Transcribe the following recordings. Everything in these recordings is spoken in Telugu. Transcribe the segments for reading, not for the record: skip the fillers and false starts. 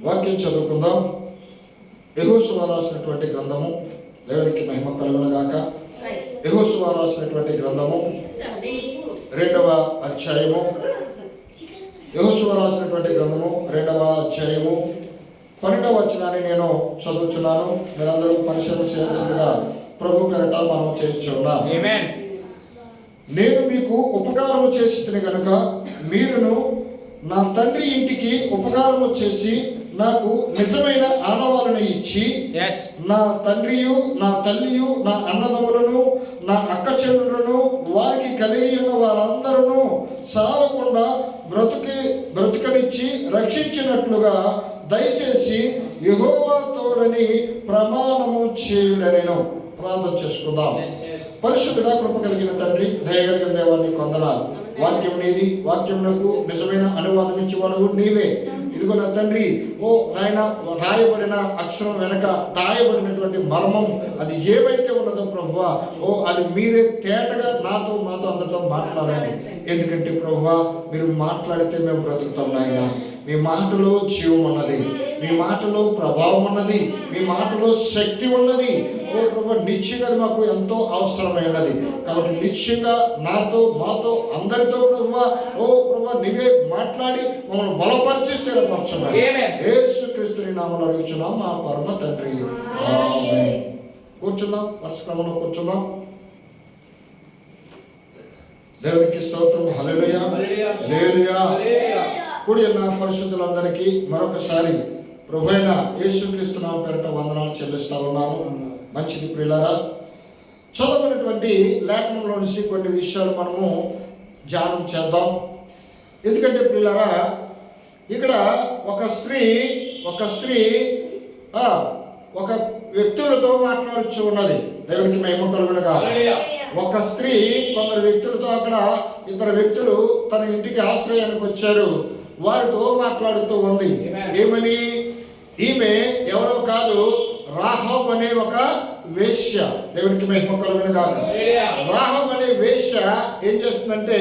వాక్యం చదువుకుందాం. యెహోషువ రాసినటువంటి గ్రంథము, దేవునికి మహిమ కలుగును గాక. యెహోషువ రాసినటువంటి గ్రంథము 2వ అధ్యాయము. యెహోషువ రాసినటువంటి గ్రంథము 2వ అధ్యాయము 12వ వచనాన్ని నేను చదువుతున్నాను. మీరందరూ పరిశీలన చేయాల్సిందిగా ప్రభు పేరట మనం చేయించున్నాం. నేను మీకు ఉపకారము చేసి గనుక మీరును నా తండ్రి ఇంటికి ఉపకారము చేసి నాకు నిజమైన ఆనవాళ్ళను ఇచ్చి, నా తండ్రియు నా తల్లియు నా అన్నదమ్ములను నా అక్క చెల్లెలను వారికి కలిగి ఉన్న వారందరూ సావకుండా బ్రతుకనిచ్చి రక్షించినట్లుగా దయచేసి యెహోవా తోడని ప్రమాణము చేయుడనెను. ప్రార్థన చేసుకుందాం. పరిశుద్ధుడా, కృప కలిగిన తండ్రి, దయగలిగిన దేవాన్ని కొందనాలు. వాక్యం నీది, వాక్యమునకు నిజమైన అనువాదం ఇచ్చేవాడు నీవే. ఇదిగో నా తండ్రి, ఓ నాయన, రాయబడిన అక్షరం వెనక రాయబడినటువంటి మర్మం అది ఏవైతే ఉన్నదో ప్రభువా, ఓ అది మీరే తేటగా మాతో అందరితో మాట్లాడండి. ఎందుకంటే ప్రభువా, మీరు మాట్లాడితే మేము బ్రతుకుతాం నాయన. మీ మాటలో జీవం ఉన్నది, మీ మాటలో ప్రభావం ఉన్నది, మీ మాటలో శక్తి ఉన్నది. ఓ ప్రభు, నిశ్చయంగా మాకు ఎంతో అవసరమైనది. కాబట్టి నిశ్చయంగా నాతో మాతో అందరితో ప్రభువా, ఓ ప్రభు, నీవే మాట్లాడి మమ్మల్ని బలపరిచి స్థిరపరచమని యేసుక్రీస్తుని నామములో అడుగుచున్నాం మా పరమ తండ్రి. ఆమేన్. కూర్చుందాం, వర్షక్రమంలో కూర్చుందాం. దేవునికి స్తోత్రం. హల్లెలూయా, హల్లెలూయా. కూడి ఉన్న పరిశుద్ధులందరికీ మరొకసారి ప్రభు అయిన యేసుక్రీస్తు నామమున పేరిట వందనాలు చెల్లిస్తా ఉన్నాను. మంచిది ప్రియులారా, చదవనటువంటి లేఖనంలో నుంచి కొన్ని విషయాలు మనము ధ్యానం చేద్దాం. ఎందుకంటే ప్రియులారా, ఇక్కడ ఒక స్త్రీ ఒక వ్యక్తులతో మాట్లాడుచు ఉన్నది. దేవునికి మహిమ కలుగును గాక. ఒక స్త్రీ కొందరు వ్యక్తులతో, అక్కడ ఇద్దరు వ్యక్తులు తన ఇంటికి ఆశ్రయానికి వచ్చారు. వారితో మాట్లాడుతూ ఉంది. ఏమని? ఈమె ఎవరో కాదు, రాహాబు అనే ఒక వేశ్య. దేవునికి మహిమ కలుగును గాక. రాహాబు అనే వేశ్య ఏం చేస్తుందంటే,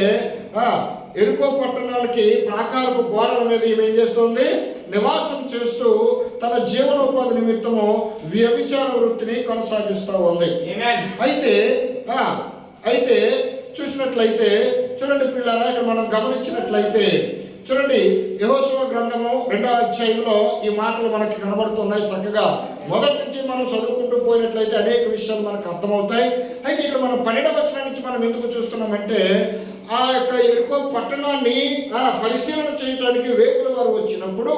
ఎరుకో పట్టణాలకి ప్రాకారపు గోడల మీద ఈమె ఏం చేస్తుంది? నివాసం చేస్తూ తన జీవనోపాధి నిమిత్తము వ్యభిచార వృత్తిని కొనసాగిస్తూ ఉంది. అయితే చూసినట్లయితే చూడండి పిల్లరా, ఇక్కడ మనం గమనించినట్లయితే చూడండి, యెహోషువ గ్రంథము 2వ అధ్యాయంలో ఈ మాటలు మనకి కనబడుతున్నాయి. చక్కగా మొదటి నుంచి మనం చదువుకుంటూ పోయినట్లయితే అనేక విషయాలు మనకు అర్థమవుతాయి. అయితే ఇక్కడ మనం 12వ వచనం నుంచి మనం ఎందుకు చూస్తున్నామంటే, ఆ యొక్క ఎరుకో పట్టణాన్ని పరిశీలన చేయడానికి వేగుల వారు వచ్చినప్పుడు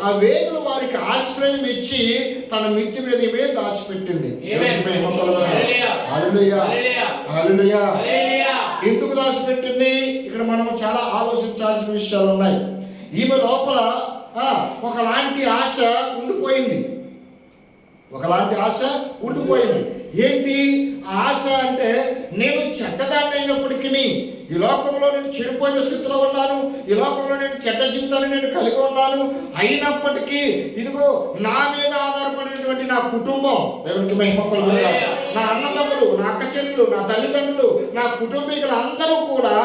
ఆ వేగుల వారికి ఆశ్రయం ఇచ్చి తన మిత్తి మీద దాచిపెట్టింది. హల్లెలూయా. ఎందుకు దాచిపెట్టింది? ఇక్కడ మనం చాలా ఆలోచించాల్సిన విషయాలు ఉన్నాయి. ఈమె లోపల ఒకలాంటి ఆశ ఉండిపోయింది. ఏంటి ఆశ అంటే, నేను చెడ్డదాన్ని అయినప్పటికీ ఈ లోకంలో నేను చెడిపోయిన స్థితిలో ఉన్నాను, ఈ లోకంలో నేను చెడ్డ జీవితాన్ని నేను కలిగి ఉన్నాను. అయినప్పటికీ ఇదిగో నా మీద ఆధారపడినటువంటి నా కుటుంబం, దేవునికి మహిమ కలుగును గాక, నా అన్నదమ్ములు, నా అక్క చెల్లెలు, నా తల్లిదండ్రులు, నా కుటుంబీకులు అందరూ కూడా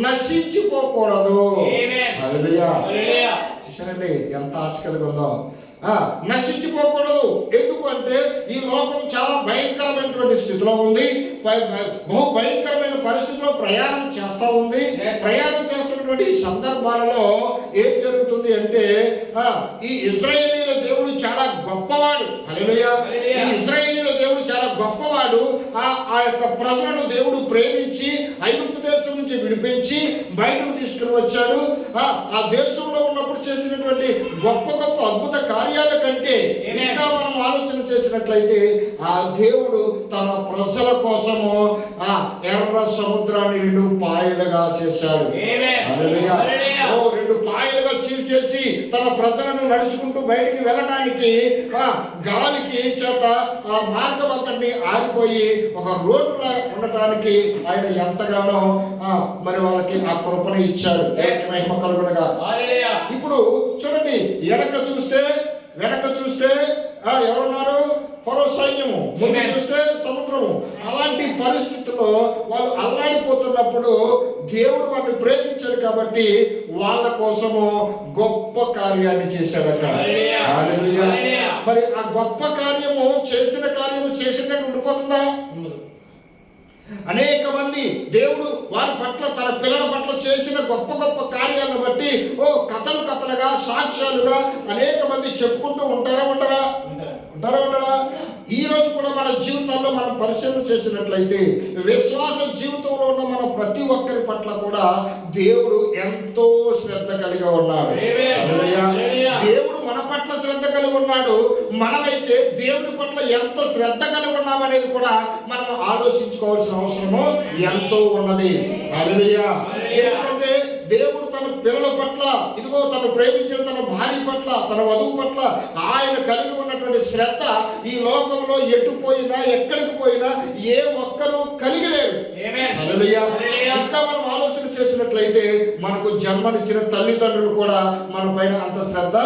నశించిపోకూడదు. హల్లెలూయా. చూసారండి ఎంత ఆశ కలిగి ఉందో. నశించిపోకూడదు. ఎందుకు అంటే ఈ లోకం చాలా భయంకరమైనటువంటి స్థితిలో ఉంది. బహు భయంకరమైన పరిస్థితిలో ప్రయాణం చేస్తూ ఉంది. ప్రయాణం చేస్తున్నటువంటి సందర్భాలలో ఏం జరుగుతుంది అంటే, ఈ ఇశ్రాయేలీయుల దేవుడు చాలా గొప్పవాడు. హల్లెలూయా. ఈ ఇశ్రాయేలీయుల దేవుడు చాలా గొప్పవాడు. ఆ యొక్క ప్రజలను దేవుడు ప్రేమించి ఐగుప్తు దేశం నుంచి విడిపించి బయటకు తీసుకుని వచ్చాడు. ఆ దేశంలో ఉన్నప్పుడు చేసినటువంటి గొప్ప అద్భుత కార్యాల కంటే ఇంకా మనం ఆలోచన చేసినట్లయితే, ఆ దేవుడు తన ప్రజల కోసము ఆ ఎర్ర సముద్రాన్ని 2 పాయలుగా చేశాడు. హల్లెలూయా. 2 పాయలుగా చీల్చేసి తన ప్రజలను నడుచుకుంటూ బయటికి వెళ్ళడానికి గాలికి చేత ఆ మార్గం అంతటిని ఆగిపోయి ఒక రోడ్డులా ఉండటానికి ఆయన ఎంతగానో మరి వాళ్ళకి ఆ కృపను ఇచ్చాడు. మహిమ కలుగును గాక. ఇప్పుడు చూడండి, వెనక చూస్తే ఎవరున్నారు? ఫరో సైన్యము, ముందు చూస్తే సముద్రము. అలాంటి పరిస్థితుల్లో వాళ్ళు అల్లాడిపోతున్నప్పుడు దేవుడు వారిని ప్రేమించాడు కాబట్టి వాళ్ళ కోసము గొప్ప కార్యాన్ని చేశాడు అక్కడ. హల్లెలూయా. మరి ఆ గొప్ప కార్యము చేసిన ఉండిపోతుందా? అనేక మంది దేవుడు వారి పట్ల తన పిల్లల పట్ల చేసిన గొప్ప గొప్ప కార్యాలను బట్టి కథలుగా సాక్ష్యాలుగా అనేక మంది చెప్పుకుంటూ ఉంటారా? ఈ రోజు కూడా మన జీవితాల్లో మనం పరిశీలన చేసినట్లయితే విశ్వాస జీవితంలో ఉన్న మన ప్రతి ఒక్కరి పట్ల కూడా దేవుడు ఎంతో శ్రద్ధ కలిగి ఉన్నాడు. దేవుడు మన పట్ల శ్రద్ధ కలిగి ఉన్నాడు. మనమైతే దేవుడి పట్ల ఎంత శ్రద్ధ కలిగి ఉన్నామనేది కూడా మనం ఆలోచించుకోవాల్సిన అవసరము ఎంతో ఉన్నది. హల్లెలూయా. ఎందుకంటే దేవుడు తన పిల్లల పట్ల, ఇదిగో తను ప్రేమించిన తన భార్య పట్ల, తన వధువు పట్ల ఆయన కలిగి ఉన్నటువంటి శ్రద్ధ ఈ లోకంలో ఎటు పోయినా ఎక్కడికి పోయినా ఏ ఒక్కరూ కలిగి లేరు. హల్లెలూయా. ఇంకా మనం ఆలోచన చేసినట్లయితే మనకు జన్మనిచ్చిన తల్లిదండ్రులు కూడా మన పైన అంత శ్రద్ధ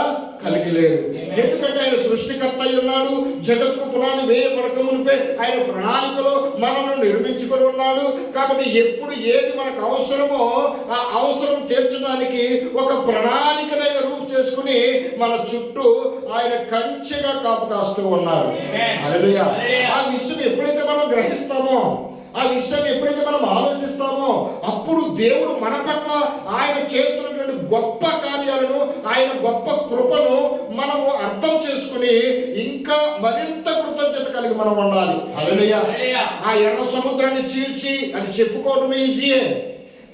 కలిగి లేరు. ఎందుకంటే ఆయన సృష్టికర్త అయి ఉన్నాడు. జగత్కు పునాది వేయబడక మునిపే ఆయన ప్రణాళికలో మనల్ని నిర్మించుకొని ఉన్నాడు. కాబట్టి ఎప్పుడు ఏది మనకు అవసరమో ఆ అవసరం తీర్చడానికి ఒక ప్రణాళికనైన రూపు చేసుకుని మన చుట్టూ ఆయన కంచెగా కాపు కాస్తూ ఉన్నాడు. హల్లెలూయా. ఆ విషయం ఎప్పుడైతే మనం గ్రహిస్తామో, ఆ విషయాన్ని ఎప్పుడైతే మనం ఆలోచిస్తామో, అప్పుడు దేవుడు మన పట్ల ఆయన చేస్తున్నటువంటి గొప్ప కార్యాలను, ఆయన గొప్ప కృపను మనము అర్థం చేసుకుని ఇంకా మరింత కృతజ్ఞత కలిగి మనం ఉండాలి. హల్లెలూయా. ఆ ఎర్ర సముద్రాన్ని చీల్చి అది చెప్పుకోవడం ఈజీయే,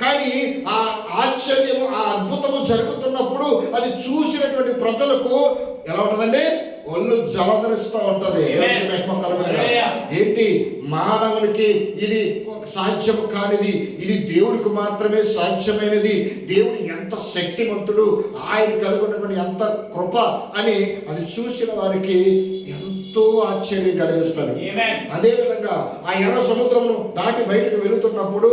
కానీ ఆ ఆశ్చర్యము, ఆ అద్భుతము జరుగుతున్నప్పుడు అది చూసినటువంటి ప్రజలకు ఎలా ఉంటుందండి? ఒళ్ళు జలధరిస్తూ ఉంటది. ఏంటి, మానవునికి ఇది సాధ్యము కానిది, ఇది దేవుడికి మాత్రమే సాధ్యమైనది. దేవుడు ఎంత శక్తివంతుడు, ఆయన కలిగి ఉన్నటువంటి ఎంత కృప అని అది చూసిన వారికి ఎంతో ఆశ్చర్యం కలిగిస్తుంది. అదే విధంగా ఆ ఎర్ర సముద్రమును దాటి బయటకు వెళుతున్నప్పుడు,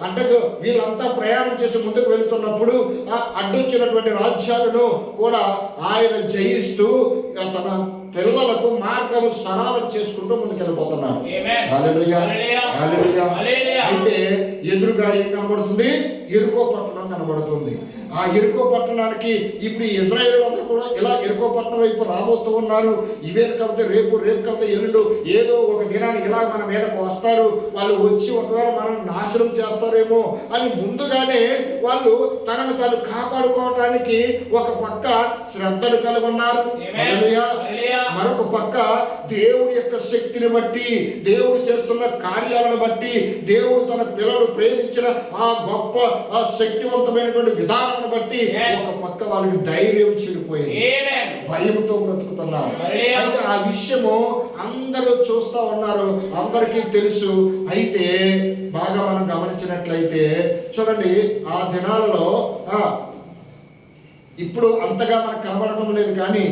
అడ్డకు వీళ్ళంతా ప్రయాణం చేసి ముందుకు వెళుతున్నప్పుడు ఆ అడ్డొచ్చినటువంటి రాజ్యాలను కూడా ఆయన జయిస్తూ తన పిల్లలకు మార్గం సరళం చేసుకుంటూ ముందుకు వెళ్ళిపోతున్నాడు. హల్లెలూయా. హల్లెలూయా. అయితే ఎదురుగా ఏం కనబడుతుంది? ఎరుకో పట్టణం కనబడుతుంది. ఆ ఎరుకో పట్టణానికి ఇప్పుడు ఇశ్రాయేలు అందరూ కూడా ఇలా ఎరుకో పట్టణం వైపు రాబోతూ ఉన్నారు. ఇవే కాకపోతే రేపు కాకపోతే ఎల్లుండు ఏదో ఒక దినానికి ఇలా మన మీదకు వస్తారు. వాళ్ళు వచ్చి ఒకవేళ మనం నాశనం చేస్తారేమో అని ముందుగానే వాళ్ళు తనను తాను కాపాడుకోవడానికి ఒక పక్క శ్రద్ధను కలిగి ఉన్నారు. మరొక పక్క దేవుడి యొక్క శక్తిని బట్టి, దేవుడు చేస్తున్న కార్యాలను బట్టి, దేవుడు తన పిల్లలు ప్రేమించిన ఆ గొప్ప ఆ శక్తివంతమైనటువంటి విధానాన్ని బట్టి ఒక పక్క వాళ్ళకి ధైర్యం చెడిపోయింది, భయంతో బ్రతుకుతున్నారు. అయితే ఆ విషయము అందరూ చూస్తూ ఉన్నారు, అందరికీ తెలుసు. అయితే బాగా మనం గమనించినట్లయితే చూడండి, ఆ దినాలలో ఇప్పుడు అంతగా మనకు కనబడటం లేదు, కానీ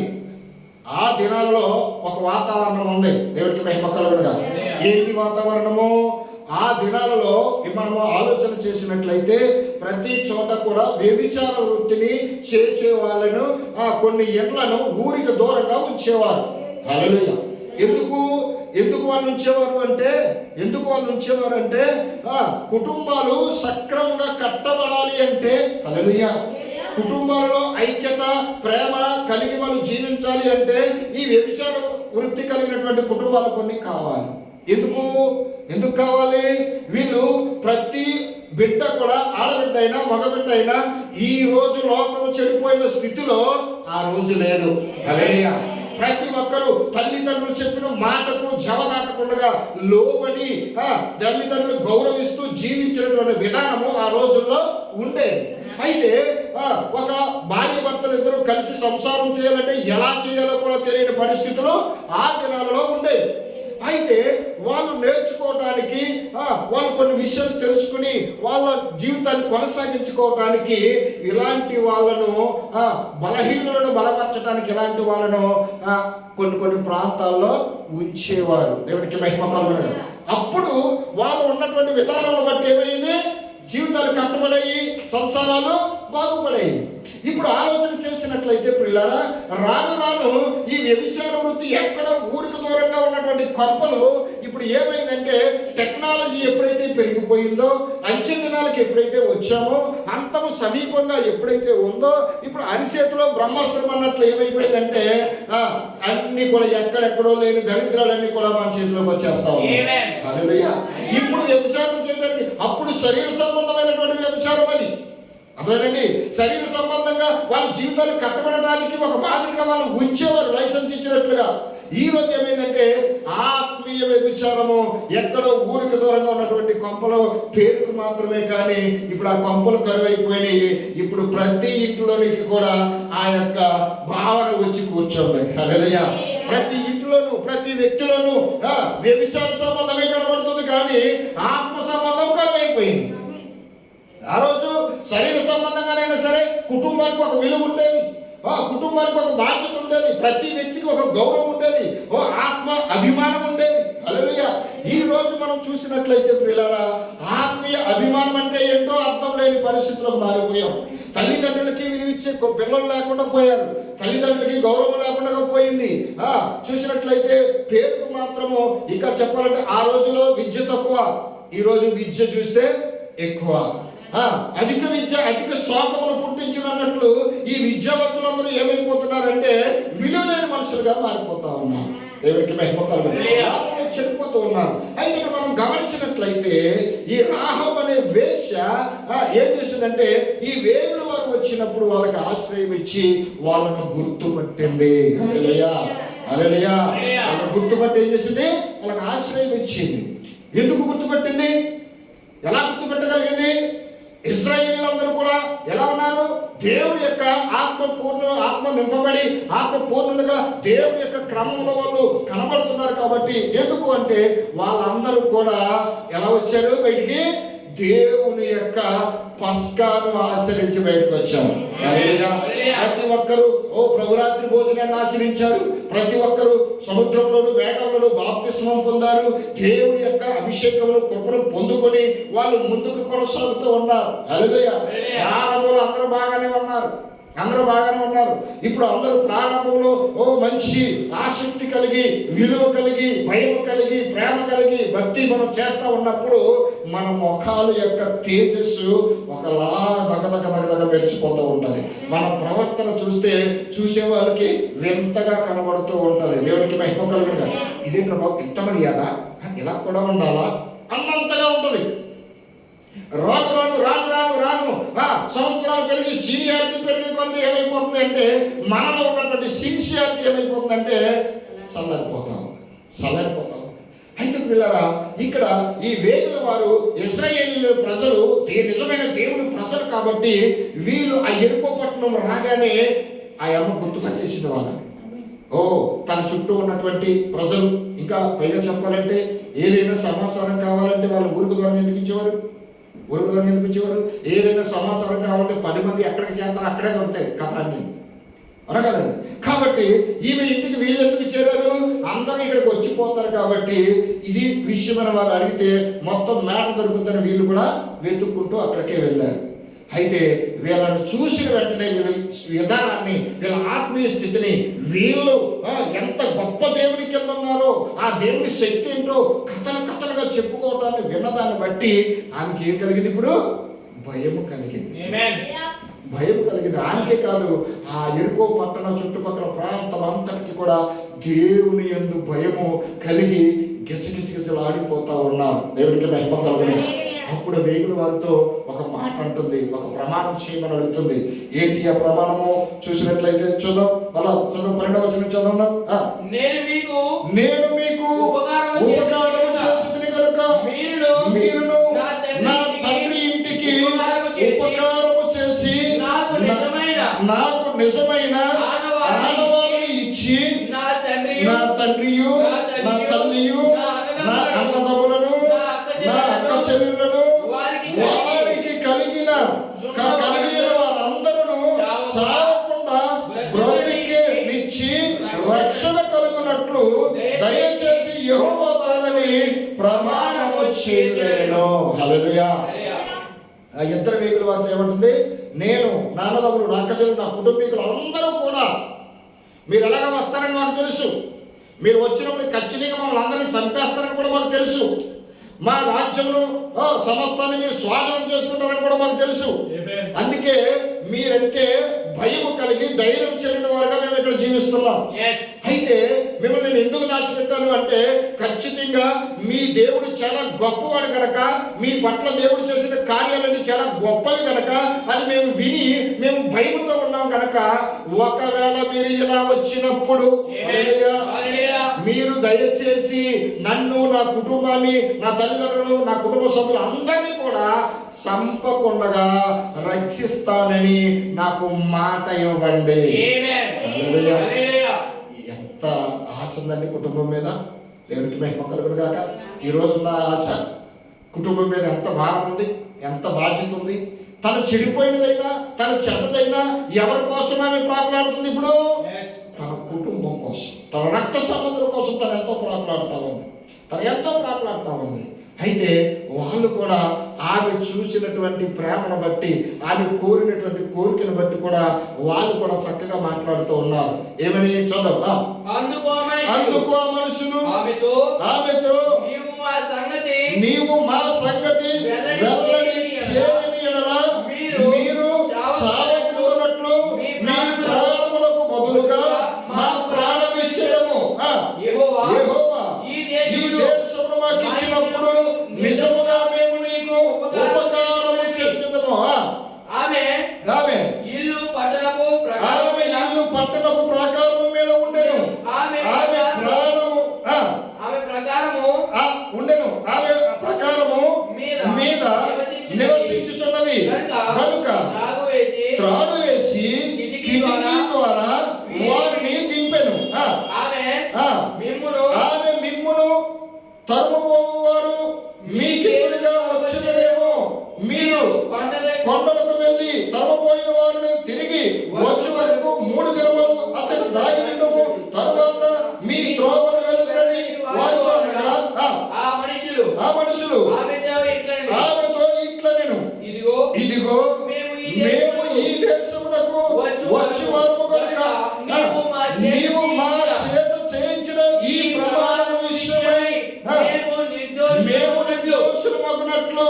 ఆ దినాలలో ఒక వాతావరణం ఉంది. దేవుడికి మహిమ కలుగునుగా. ఏంటి వాతావరణము? ఆ దినాలలో మనము ఆలోచన చేసినట్లయితే ప్రతి చోట కూడా వ్యభిచార వృత్తిని చేసే వాళ్ళను కొన్ని ఇండ్లను ఊరికి దూరంగా ఉంచేవారు. హల్లెలూయా. ఎందుకు వాళ్ళు ఉంచేవారు అంటే కుటుంబాలు సక్రమంగా కట్టబడాలి అంటే, హల్లెలూయా, కుటుంబాలలో ఐక్యత, ప్రేమ కలిగి వాళ్ళు జీవించాలి అంటే ఈ వ్యభిచార వృత్తి కలిగినటువంటి కుటుంబాలు కొన్ని కావాలి. ఎందుకు కావాలి? వీళ్ళు ప్రతి బిడ్డ కూడా, ఆడబిడ్డ అయినా మగబిడ్డ అయినా, ఈ రోజు లోకం చెడిపోయిన స్థితిలో ఆ రోజు లేదు. హల్లెలూయా. ప్రతి ఒక్కరూ తల్లిదండ్రులు చెప్పిన మాటకు జవదాటకుండా లోబడి తల్లిదండ్రులు గౌరవిస్తూ జీవించినటువంటి విధానము ఆ రోజుల్లో ఉండేది. అయితే ఒక భార్య భర్తలు ఇద్దరు కలిసి సంసారం చేయాలంటే ఎలా చేయాలో కూడా తెలియని పరిస్థితులు ఆ దినాలలో ఉండేవి. అయితే వాళ్ళు నేర్చుకోవటానికి, వాళ్ళు కొన్ని విషయాలు తెలుసుకుని వాళ్ళ జీవితాన్ని కొనసాగించుకోవటానికి ఇలాంటి వాళ్ళను, బలహీనులను బలపరచడానికి ఇలాంటి వాళ్ళను కొన్ని ప్రాంతాల్లో ఉంచేవారు. దేవునికి మహిమ కలుగును. అప్పుడు వాళ్ళు ఉన్నటువంటి విధానాలను బట్టి ఏమైంది? జీవితాలు కట్టబడాయి, సంసారాలు బాగుపడాయి. ఇప్పుడు ఆలోచన చేసినట్లయితే పిల్లరా, రాను ఈ వ్యభిచార వృత్తి ఎక్కడ ఊరికి దూరంగా ఉన్నటువంటి కొంపలు ఇప్పుడు ఏమైందంటే టెక్నాలజీ ఎప్పుడైతే పెరిగిపోయిందో, అంచెదినాలకు ఎప్పుడైతే వచ్చామో, అంతము సమీపంగా ఎప్పుడైతే ఉందో, ఇప్పుడు అరిచేతిలో బ్రహ్మాస్త్రం అన్నట్లు ఏమైపోయిందంటే అన్ని కూడా ఎక్కడెక్కడో లేని దరిద్రాలన్నీ కూడా మన చేతిలోకి వచ్చేస్తాం. హల్లెలూయా. ఇప్పుడు వ్యభిచారం చేయడానికి, అప్పుడు శరీర సంబంధమైనటువంటి వ్యభిచారం అది, అదేనండి, శరీర సంబంధంగా వాళ్ళ జీవితాలు కట్టబడడానికి ఒక మాదిరిగా వాళ్ళు ఉంచేవారు లైసెన్స్ ఇచ్చినట్లుగా. ఈ రోజు ఏమైందంటే ఆత్మీయ వ్యభిచారము ఎక్కడో ఊరికి దూరంగా ఉన్నటువంటి కొంపలో పేరుకు మాత్రమే, కానీ ఇప్పుడు ఆ కొంపలు కరువైపోయినాయి. ఇప్పుడు ప్రతి ఇంట్లోనికి కూడా ఆ యొక్క భావన వచ్చి కూర్చోండి. హల్లెలూయా. ప్రతి ఇంట్లోనూ ప్రతి వ్యక్తిలోనూ వ్యభిచార సంబంధమే కనబడుతుంది, కానీ ఆత్మ సంబంధం కరువైపోయింది. ఆ రోజు శరీర సంబంధంగానైనా సరే కుటుంబానికి ఒక విలువ ఉండేది, కుటుంబానికి ఒక బాధ్యత ఉండేది, ప్రతి వ్యక్తికి ఒక గౌరవం ఉండేది, ఆత్మ అభిమానం ఉండేది. హల్లెలూయా. ఈ రోజు మనం చూసినట్లయితే ప్రియులారా, ఆత్మీయ అభిమానం అంటే ఏంటో అర్థం లేని పరిస్థితులకు మారిపోయాం. తల్లిదండ్రులకి విలువిచ్చే పిల్లలు లేకుండా పోయారు, తల్లిదండ్రులకి గౌరవం లేకుండా పోయింది. చూసినట్లయితే పేరుకు మాత్రము, ఇంకా చెప్పాలంటే ఆ రోజులో విద్య తక్కువ, ఈ రోజు విద్య చూస్తే ఎక్కువ. అధిక విద్య అధిక శోకమును పుట్టించినట్లు ఈ విద్యావంతులందరూ ఏమైపోతున్నారంటే విలువ లేని మనుషులుగా మారిపోతా ఉన్నారు. దేవుడికి మహిమ కలుగుతుంది. చెడిపోతూ ఉన్నారు. అయితే ఇక్కడ మనం గమనించినట్లయితే ఈ రాహాబు అనే వేశ్య ఏం చేసిందంటే, ఈ వేగుల వారు వచ్చినప్పుడు వాళ్ళకి ఆశ్రయం ఇచ్చి వాళ్ళను గుర్తుపట్టింది. హల్లెలూయా, హల్లెలూయా. వాళ్ళని గుర్తుపట్టి ఏం చేసింది? వాళ్ళకి ఆశ్రయం ఇచ్చింది. ఎందుకు గుర్తుపట్టింది? ఎలా గుర్తుపెట్టగలిగింది? ఇశ్రాయేలీయులందరూ కూడా ఎలా ఉన్నారు? దేవుడి యొక్క ఆత్మ నింపబడి ఆత్మ పూర్ణులుగా దేవుడి యొక్క క్రమంలో వాళ్ళు కనబడుతున్నారు. కాబట్టి ఎందుకు అంటే వాళ్ళందరూ కూడా ఎలా వచ్చారు బయటికి? దేవుని యొక్క పస్కాను ఆచరించి బయటకు వచ్చారు. ప్రతి ఒక్కరు ప్రభురాత్రి భోజనాన్ని ఆచరించారు. ప్రతి ఒక్కరు సముద్రంలోను మేఘంలోను బాప్తిస్మం పొందారు. దేవుడి యొక్క అభిషేకమును కృపను పొందుకొని వాళ్ళు ముందుకు కొనసాగుతూ ఉన్నారు. హల్లెలూయా. ప్రారంభంలో అందరూ బాగానే ఉన్నారు. ఇప్పుడు అందరూ ప్రారంభంలో మంచి ఆసక్తి కలిగి, విలువ కలిగి, భయం కలిగి, ప్రేమ కలిగి, భక్తి మనం చేస్తా ఉన్నప్పుడు మన ముఖాల యొక్క తేజస్సు ఒకలా దగదగ మెరిచిపోతూ ఉంటుంది. మన ప్రవర్తన చూసే వాళ్ళకి వింతగా కనబడుతూ ఉంటుంది. దేవునికి మహిమ కలుగునుగా. ఇదే ప్రభావం, ఇంత మర్యాద ఇలా కూడా ఉండాలా అన్నంతగా ఉంటుంది. రాను రాను రాను రాను రాను సంవత్సరాలు పెరిగి సీనియారిటీ పెరిగి కొద్ది ఏమైపోతుంది అంటే మనలో ఉన్నటువంటి సిన్సియారిటీ ఏమైపోతుందంటే చల్లారిపోతాం. అయితే పిల్లరా, ఇక్కడ ఈ వేగుల వారు ఇశ్రాయేలీయుల ప్రజలు నిజమైన దేవుని ప్రజలు కాబట్టి వీళ్ళు ఆ యెరికో పట్టణం రాగానే ఆ అమ్మ గుర్తుపట్టేసింది వాళ్ళని. తన చుట్టూ ఉన్నటువంటి ప్రజలు, ఇంకా పైగా చెప్పాలంటే ఏదైనా సమాచారం కావాలంటే వాళ్ళు ఊరికి దూరం ఎందుకు ఇచ్చేవారు? ఏదైనా సమాచారం కావాలంటే 10 మంది ఎక్కడికి చేస్తారో అక్కడే ఉంటాయి కథలన్నీ, అవునా కదండి? కాబట్టి ఈమె ఇంటికి వీళ్ళు ఎందుకు చేరారు? అందరూ ఇక్కడికి వచ్చిపోతారు కాబట్టి ఇది విషయం అని వారు అడిగితే మొత్తం మేట దొరుకుతుందని వీళ్ళు కూడా వెతుక్కుంటూ అక్కడికే వెళ్ళారు. అయితే వీళ్ళని చూసిన వెంటనే వీళ్ళ విధానాన్ని, వీళ్ళ ఆత్మీయ స్థితిని, వీళ్ళు ఎంత గొప్ప దేవుని కింద ఉన్నారో, ఆ దేవుని శక్తి ఏంటో కథలుగా చెప్పుకోవటాన్ని విన్నదాన్ని బట్టి ఆమెకి ఏం కలిగింది? ఇప్పుడు భయము కలిగింది. ఆమెకే కాదు, ఆ యెరికో పట్టణ చుట్టుపక్కల ప్రాంతం అంతటికి కూడా దేవుని యందు భయము కలిగి గిచగిచలాడిపోతా ఉన్నారు. దేవునికి మహిమ కలుగును. అప్పుడు వేగుల వారితో ఒక మాట అంటుంది, ఒక ప్రమాణం చేయమని అడుగుతుంది. ఏంటి ఆ ప్రమాణము? చూసినట్లయితే చూద్దాం. అలా చదువు 12వ వచనం చదువుదాం. నేను మీకు ఉపకారము చేసితిని కనుక మీరును నా తండ్రి ఇంటికి ఉపకారము చేసి నాకు నిజమైన ఆనవాళ్ళని ఇచ్చి నా తండ్రియు నా తల్లియు నా అన్నదమ్ములను నా అక్క చెల్లెళ్ళను వారికి కలిగిన వారందరూ సావకుండా బ్రతికే నిచ్చి రక్షణ కలుగునట్లు దయచేసి యెహోవాతోనని ప్రమాణము చేసెను. హల్లెలూయా. ఆ ఇద్దరు వేగుల వారితో ఏమంటుంది? నేను, నా అన్నదమ్ములు, నా అక్క చెల్లెలు, నా కుటుంబీకులు అందరూ కూడా మీరు ఎలాగ వస్తారని నాకు తెలుసు. మీరు వచ్చినప్పుడు ఖచ్చితంగా మమ్మల్ని అందరినీ చంపేస్తారని కూడా మాకు తెలుసు. మా రాజ్యంలో సమస్తాన్ని మీరు స్వాధీనం చేసుకుంటారని కూడా మాకు తెలుసు. అందుకే మీరంటే భయము కలిగి ధైర్యం చెందిన వారుగా మేము ఇక్కడ జీవిస్తున్నాం. అయితే మిమ్మల్ని నేను ఎందుకు దాచిపెట్టాను అంటే, ఖచ్చితంగా మీ దేవుడు చాలా గొప్పవాడు కనుక, మీ పట్ల దేవుడు చేసిన కార్యాలన్నీ చాలా గొప్పవి కనుక, అది మేము విని మేము భయముతో ఉన్నాం కనుక, ఒకవేళ మీరు ఇలా వచ్చినప్పుడు మీరు దయచేసి నన్ను, నా కుటుంబాన్ని, నా తల్లిదండ్రులు, నా కుటుంబ సభ్యులు అందరినీ కూడా సంపకుండా రక్షిస్తానని నాకు మాట ఇవ్వండి. ఎంత ఆశ ఉందండి కుటుంబం మీద. దేవుడికి మహిమ కలుగును గాక. ఈరోజు నా ఆశ కుటుంబం మీద ఎంత భారం ఉంది, ఎంత బాధ్యత ఉంది. తను చెడిపోయినదైనా, తను చెడ్డదైనా ఎవరి కోసం ఆమె ప్రాకులాడుతుంది? ఇప్పుడు తన కుటుంబం కోసం, తన రక్త సంబంధుల కోసం తను ఎంతో ప్రాకులాడుతూ ఉంది. అయితే వాళ్ళు కూడా ఆమె చూసినటువంటి ప్రేమను బట్టి, ఆమె కోరినటువంటి కోరికను బట్టి కూడా వాళ్ళు కూడా చక్కగా మాట్లాడుతూ ఉన్నారు. ఏమని చూద్దాం. అందుకు ఆ మనుషులు ఆమెతో నీవు మా సంగతి వెల్లడి చేయని యెడల మీరు సావకూడనట్లు మీ ప్రాణములకు బదులుగా మా ప్రాణం ఇచ్చేదము. యెహోవా ఈ దేశమును మాకు ఇచ్చినప్పుడు నిజముగా మేము నీకు ఉపకారము చేసేదము. ఆమె ఇల్లు పట్టణపు ప్రాకారము మీద ఉండెను. ఆమె ప్రకారము మీద నివసించుచున్నది కనుక త్రాడు వేసి కిటికీ ద్వారా వారిని దింపెను. ఆమె మిమ్మును తరుముపోవారు మీకెదురుగా వచ్చినవేమో, మీరు కొండలకు వెళ్ళి తరుముపోయిన వారిని తిరిగి వచ్చే వరకు 3 దినములు అచ్చట దాగి ఉండము, తరువాత మీ త్రోవను వెళ్ళుదని వారితో అనగా, ఆ మనుషులు ఆమెతో ఇట్లనెను, ఇదిగో మేము ఈ దేశమునకు వచ్చి వారము కనుక నీవు మా చేత చేయించిన ఈ ప్రమాణం విషయమై మేము నిర్దోషులమగునట్లు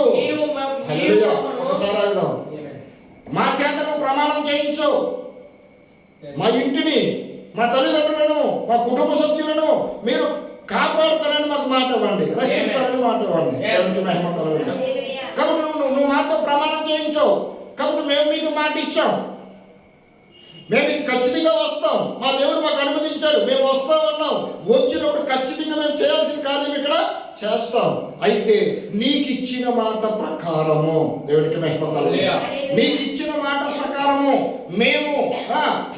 మా చేత నువ్వు ప్రమాణం చేయించు. మా ఇంటిని, మా తల్లిదండ్రులను, మా కుటుంబ సభ్యులను మీరు కాపాడుతారని మాకు మాట ఇవ్వండి, రక్షిస్తారని మాట ఇవ్వండి. మహిమ కలుగును. కాబట్టి నువ్వు మాతో ప్రమాణం చేయించావు కాబట్టి మేము మీకు మాట ఇచ్చాం. మేము ఖచ్చితంగా వస్తాం. మా దేవుడు మాకు అనుమతించాడు, మేము వస్తా ఉన్నాం. వచ్చినప్పుడు ఖచ్చితంగా మేము చేయాల్సిన కార్యం ఇక్కడ చేస్తాం. అయితే నీకు ఇచ్చిన మాట ప్రకారము, దేవుడికి మహిమ కలుగును, నీకు ఇచ్చిన మాట ప్రకారము మేము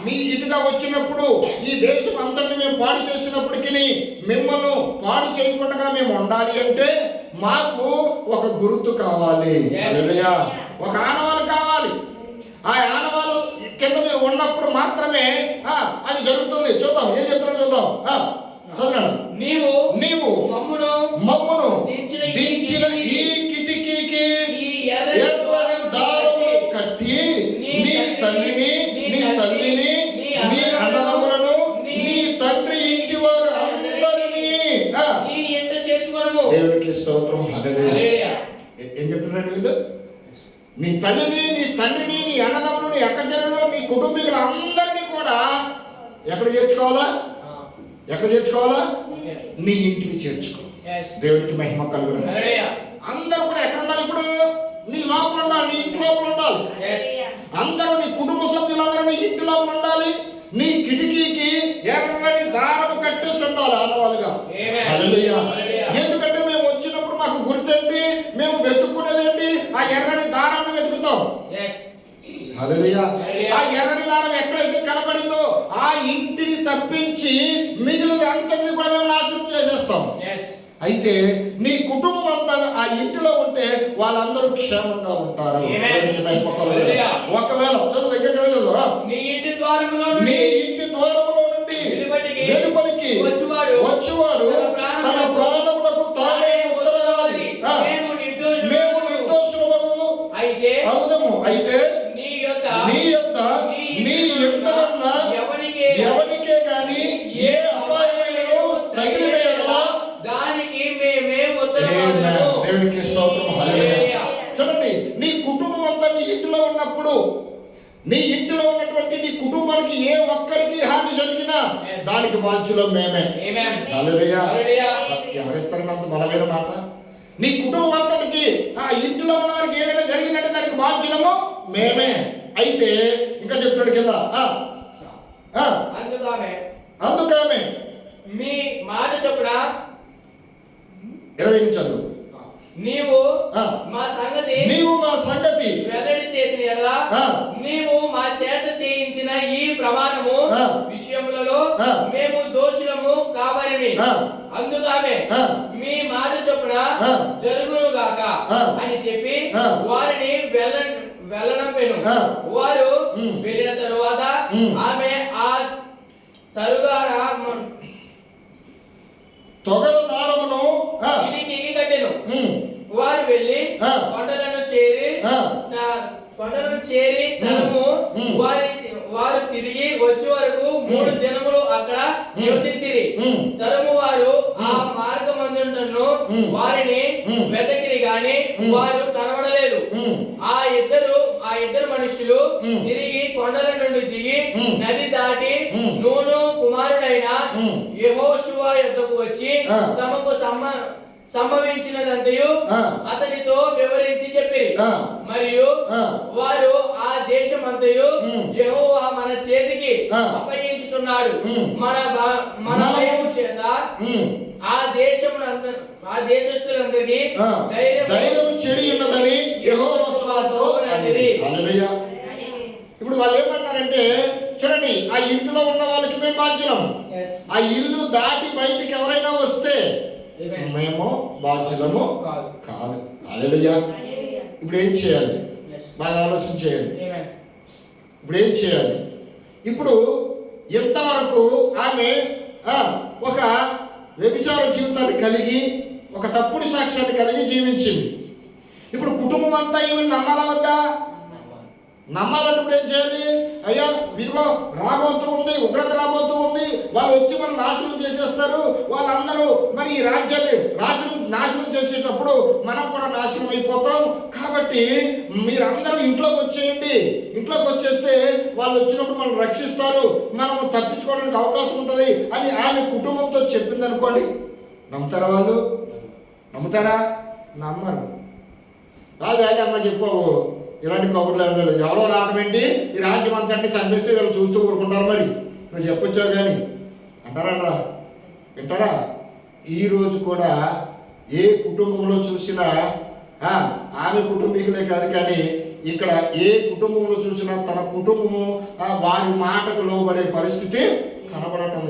మీ ఇటుగా వచ్చినప్పుడు ఈ దేశం అంతటిని మేము పాడు చేసినప్పటికీ మిమ్మల్ని పాడు చేయకుండా మేము ఉండాలి అంటే మాకు ఒక గుర్తు కావాలి, ఒక ఆనవాలు కావాలి. ఆ ఆనవాలు కింద మీరు ఉన్నప్పుడు మాత్రమే అది జరుగుతుంది. చూద్దాం ఏం చెప్తారో చూద్దాం. చదవండి. నీవు మమ్మును దించిన ఈ కిటికీకి ఎర్రని దారములు కట్టి నీ తల్లిని, నీ అన్నదమ్ములను, నీ తండ్రి ఇంటి వారు అందరినీ దేవునికి స్తోత్రం. హల్లెలూయా. ఏం చెప్తున్నాడు వీళ్ళు? నీ తల్లిని, నీ తండ్రిని, నీ అన్నదమ్ములు, నీ అక్కచెల్లెలు, నీ కుటుంబీకులు అందరినీ కూడా ఎక్కడ చేర్చుకోవాలా? నీ ఇంటికి చేర్చుకో. దేవుడికి మహిమ కలుగును. అందరూ కూడా ఎక్కడ ఉండాలి? ఇప్పుడు నీ లోపల ఉండాలి, నీ ఇంటి లోపల ఉండాలి. అందరూ నీ కుటుంబ సభ్యులందరూ నీ ఇంటి లోపల ఉండాలి. నీ కిటికీకి ఎర్రని దారం కట్టేసి ఉండాలి ఆనవాలుగా. హల్లెలూయా. ఎందుకంటే మేము వచ్చినప్పుడు మాకు గుర్తేంటి? మేము వెతుక్కునేదేంటి? ఆ ఎర్రని దారాన్ని వెతుకుతాం. హల్లెలూయా. ఆ ఎర్రని దారం ఎక్కడైతే కనబడిందో ఆ ఇంటిని తప్పించి మిగిలిన అంతటిని కూడా మేము నాశనం చేసేస్తాం. అయితే నీ కుటుంబం అంతా ఆ ఇంటిలో ఉంటే వాళ్ళందరూ క్షేమంగా ఉంటారు. ఒకవేళ నీ ఇంటి ద్వారములో నుండి వెలుపలికి వచ్చువాడు తన ప్రాణములకు తానే ఉత్తరగాలి. మేము నిర్దోషులమగు అవుదము. అయితే నీ యొద్ద నీ ఇంటనున్న ఎవనికే గాని ఏ అపాయమైనను జరిగినా దానికి బాధ్యులం మేమే. హల్లెలూయా. ఎవరిస్తారన్నంత బలమైన మాట. నీ కుటుంబం అంతటికి ఆ ఇంట్లో ఉన్న వారికి ఏదైనా జరిగిందంటే దానికి బాధ్యులము మేమే. అయితే ఇంకా చెప్తాడు కింద, అందుకామె మీ మాట చొప్పున 20 నిమిషాలు నీవు మా సంగతి వెల్లడి చేసిన ఎడల నీవు మా చేత చేయించిన ఈ ప్రమాణము విషయములలో మేము దోషులము కాబరిమి. అందుకామె మీ మాట చొప్పున జరుగును గాక అని చెప్పి వారిని వెళ్ళనంపెను. వారు వెళ్ళిన తరువాత ఆమె ఆ తొగల దారమును కట్టెను. వారు వెళ్ళి కొండలను చేరి తనము వారు తిరిగి వచ్చే వరకు 3 దినములు అక్కడ నివసించిరి. తరుము వారు ఆ మార్గమందును వారిని వెతకిరి గాని వారు కనబడలేదు. ఆ ఇద్దరు మనుషులు తిరిగి కొండల నుండి దిగి నది దాటి నూను కుమారుడైన యెహోషువ యొద్దకు వచ్చి తమకు సంభవించినదంతయు అతనితో వివరించి చెప్పిరి. మరియు వారు ఆ దేశమంతయు యెహోవా మన చేతికి అప్పగించుచున్నాడు, మన భయము చేత ఆ దేశస్థులందరికీ ధైర్యం చెడి ఉన్నదని యెహోవాతో అనిరి. హల్లెలూయా. ఇప్పుడు వాళ్ళు ఏమన్నారంటే, చూడండి, ఆ ఇంట్లో ఉన్న వాళ్ళకి మేము బాధ్యులం. ఆ ఇల్లు దాటి బయటికి ఎవరైనా వస్తే మేము బాధ్యులము కాదు. హల్లెలూయా. ఇప్పుడు ఏం చేయాలి? బాగా ఆలోచన చేయాలి. ఇప్పుడు ఏం చేయాలి? ఇప్పుడు ఇంతవరకు ఆమె ఒక వ్యభిచార జీవితాన్ని కలిగి, ఒక తప్పుడు సాక్ష్యాన్ని కలిగి జీవించింది. ఇప్పుడు కుటుంబం అంతా ఈమె నమ్మాలా వద్దా? నమ్మాలంటే ఏం చేయాలి? అయ్యా, ఇదిగో రాబోతూ ఉంది, ఉగ్రత రాబోతూ ఉంది, వాళ్ళు వచ్చి మనం నాశనం చేసేస్తారు, వాళ్ళందరూ మరి ఈ రాజ్యాన్ని నాశనం చేసేటప్పుడు మనం కూడా నాశనం అయిపోతాం. కాబట్టి మీరందరూ ఇంట్లోకి వచ్చేయండి, ఇంట్లోకి వచ్చేస్తే వాళ్ళు వచ్చినప్పుడు మనం రక్షిస్తారు, మనం తప్పించుకోవడానికి అవకాశం ఉంటుంది అని ఆమె కుటుంబంతో చెప్పింది అనుకోండి. నమ్ముతారా వాళ్ళు? నమ్ముతారా? నమ్మరు. కాదు అని అమ్మ చెప్పావు, ఇలాంటి కబుర్లు ఏమీ ఎవరో రావడం ఏంటి, ఈ రాజ్యం అంతటి చంపిస్తే వీళ్ళు చూస్తూ ఊరుకుంటారు, మరి నువ్వు చెప్పొచ్చావు కానీ అంటారా? వింటారా? ఈరోజు కూడా ఏ కుటుంబంలో చూసినా ఆమె కుటుంబీకులే కాదు, కానీ ఇక్కడ ఏ కుటుంబంలో చూసినా తన కుటుంబము వారి మాటకు లోబడే పరిస్థితి కనబడటం